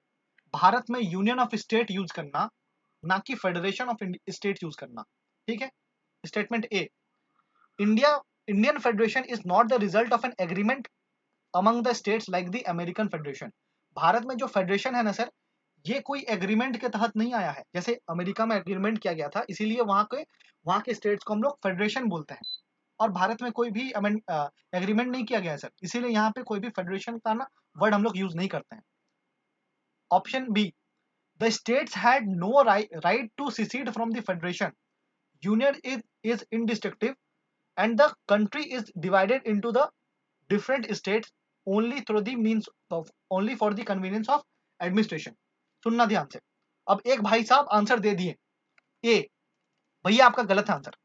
A: भारत में यूनियन ऑफ स्टेट यूज करना, ना कि फेडरेशन ऑफ स्टेट यूज करना? ठीक है। Statement A, India Indian federation is not the result of an agreement among the states like the American federation. Bharat में जो फेडरेशन है ना सर, ये कोई एग्रीमेंट के तहत नहीं आया है। जैसे अमेरिका में एग्रीमेंट किया गया था, इसीलिए वहां के स्टेट्स को हम लोग फेडरेशन बोलते हैं। और भारत में कोई भी एग्रीमेंट नहीं किया गया है सर, इसीलिए यहाँ पे कोई भी फेडरेशन का ना वर्ड हम लोग यूज नहीं करते हैं। Option B, the states had no right to secede from the federation, union is indestructible and the country is divided into the different states only through the means of only for the convenience of administration। सुनना ध्यान से। अब एक भाई साहब answer दे दिए ए, भैया आपका गलत है आंसर।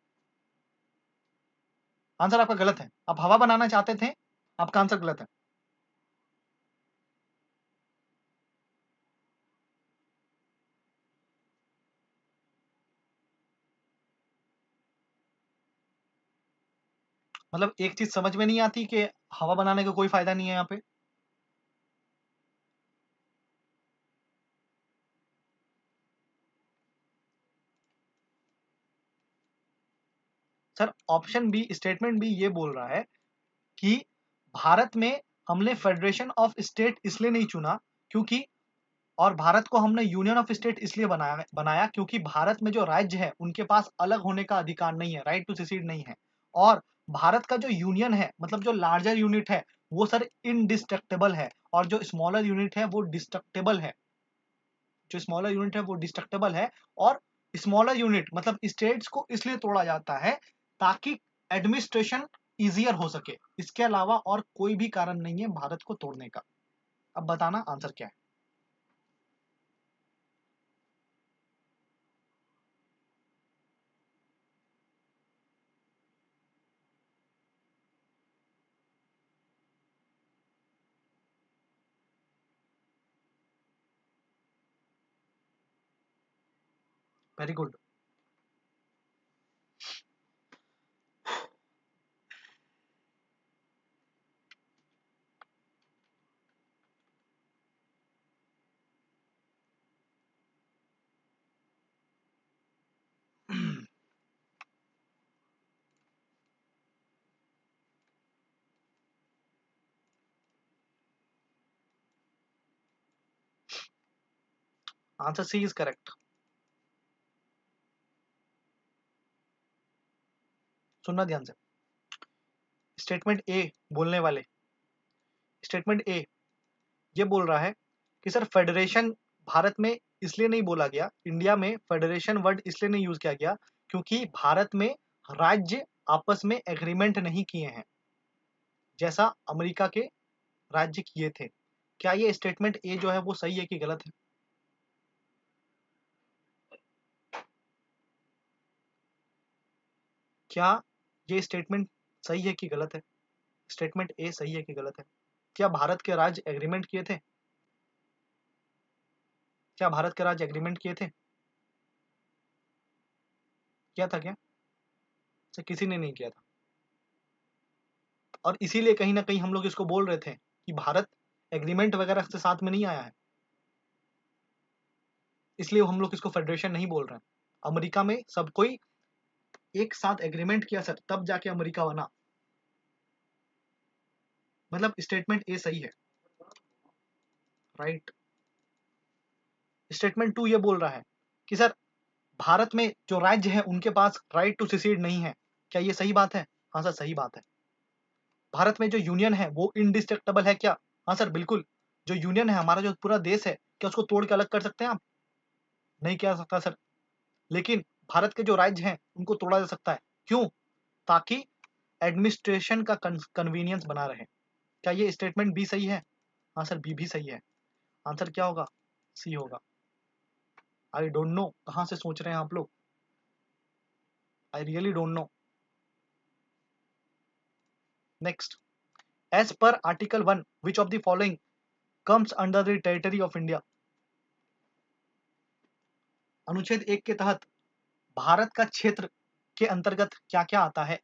A: आंसर आपका गलत है, आप हवा बनाना चाहते थे, आपका आंसर गलत है। मतलब एक चीज समझ में नहीं आती कि हवा बनाने का कोई फायदा नहीं है यहाँ पे। Sir option B, statement B ये बोल रहा है कि भारत में हमने फेडरेशन ऑफ स्टेट इसलिए नहीं चुना क्योंकि, और भारत को हमने यूनियन ऑफ स्टेट इसलिए बनाया क्योंकि भारत में जो राज्य है उनके पास अलग होने का अधिकार नहीं है, राइट टू सिसीड नहीं है। और भारत का जो यूनियन है, मतलब जो लार्जर यूनिट है, वो सर इनडिस्ट्रक्टेबल है, और जो स्मॉलर यूनिट है वो डिस्ट्रक्टेबल है। जो स्मॉलर यूनिट है वो डिस्ट्रक्टेबल है। और स्मॉलर यूनिट मतलब स्टेट्स को इसलिए तोड़ा जाता है ताकि एडमिनिस्ट्रेशन इजियर हो सके। इसके अलावा और कोई भी कारण नहीं है भारत को तोड़ने का। अब बताना आंसर क्या है। Very good. Answer C is correct. सुनना ध्यान से। स्टेटमेंट ए बोलने वाले, स्टेटमेंट ए ये बोल रहा है कि सर फेडरेशन भारत में इसलिए नहीं बोला गया, इंडिया में फेडरेशन वर्ड इसलिए नहीं यूज किया गया क्योंकि भारत में राज्य आपस में एग्रीमेंट नहीं किए हैं जैसा अमेरिका के राज्य किए थे। क्या ये स्टेटमेंट ए जो है वो सही है कि गलत है? क्या ये स्टेटमेंट सही है कि गलत है? स्टेटमेंट ए सही है कि गलत है? क्या भारत के राज्य एग्रीमेंट किए थे? क्या भारत के राज्य एग्रीमेंट किए थे? किया था क्या? से किसी ने नहीं किया था। और इसीलिए कहीं ना कहीं हम लोग इसको बोल रहे थे कि भारत एग्रीमेंट वगैरह से साथ में नहीं आया है, इसलिए हम लोग इसको फेडरेशन नहीं बोल रहे हैं। अमेरिका में सब कोई एक साथ एग्रीमेंट किया सर, तब जाके अमेरिका बना। मतलब स्टेटमेंट ए सही है, राइट। स्टेटमेंट 2 ये बोल रहा है कि सर भारत में जो राज्य है उनके पास राइट टू सिसीड नहीं है। क्या ये सही बात है? हाँ सर सही बात है। भारत में जो यूनियन है वो इनडिस्ट्रक्टेबल है क्या? हाँ सर बिल्कुल। जो यूनियन है, हमारा जो पूरा देश है, क्या उसको तोड़ के अलग कर सकते हैं आप? नहीं किया सकता सर। लेकिन भारत के जो राज्य हैं उनको तोड़ा जा सकता है। क्यों? ताकि एडमिनिस्ट्रेशन का कन्वीनियंस बना रहे। क्या ये स्टेटमेंट बी सही है? हाँ सर बी भी सही है। आंसर क्या होगा? सी होगा। आई डोंट नो कहाँ से सोच रहे हैं आप लोग, I really don't know. Next, as per article 1 which of the following comes under the territory of India? अनुच्छेद 1 के तहत भारत का क्षेत्र के अंतर्गत क्या क्या आता है?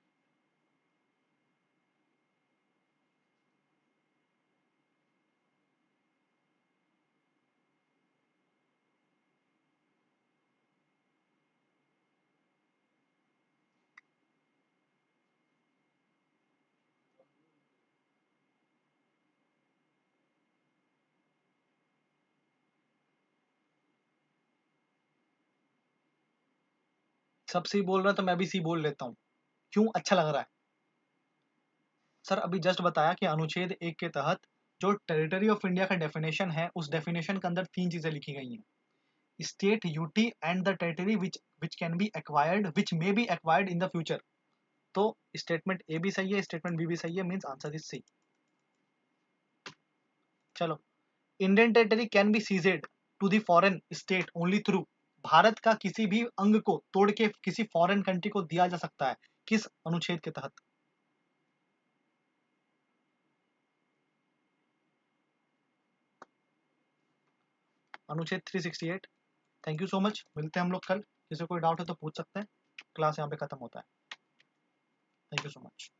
A: सब सी बोल रहे हैं तो मैं भी सी बोल लेता हूँ। क्यों अच्छा लग रहा है? सर अभी जस्ट बताया कि अनुच्छेद 1 के तहत जो टेरिटरी ऑफ इंडिया का डेफिनेशन है, उस डेफिनेशन के अंदर 3 चीजें लिखी गई हैं: state, UT and the territory which can be acquired, which may be acquired in the future. तो स्टेटमेंट ए भी सही है, स्टेटमेंट बी भी सही है, मींस आंसर इज सी। चलो, Indian territory can be ceded to the foreign state only through. Bharat का किसी भी अंग को तोड़ के किसी फॉरेन कंट्री को दिया जा सकता है, किस अनुच्छेद के तहत? अनुच्छेद 368। थैंक यू सो मच, मिलते हैं हम लोग कल। किसी को कोई डाउट है तो पूछ सकते हैं। क्लास यहाँ पे खत्म होता है। Thank you so much.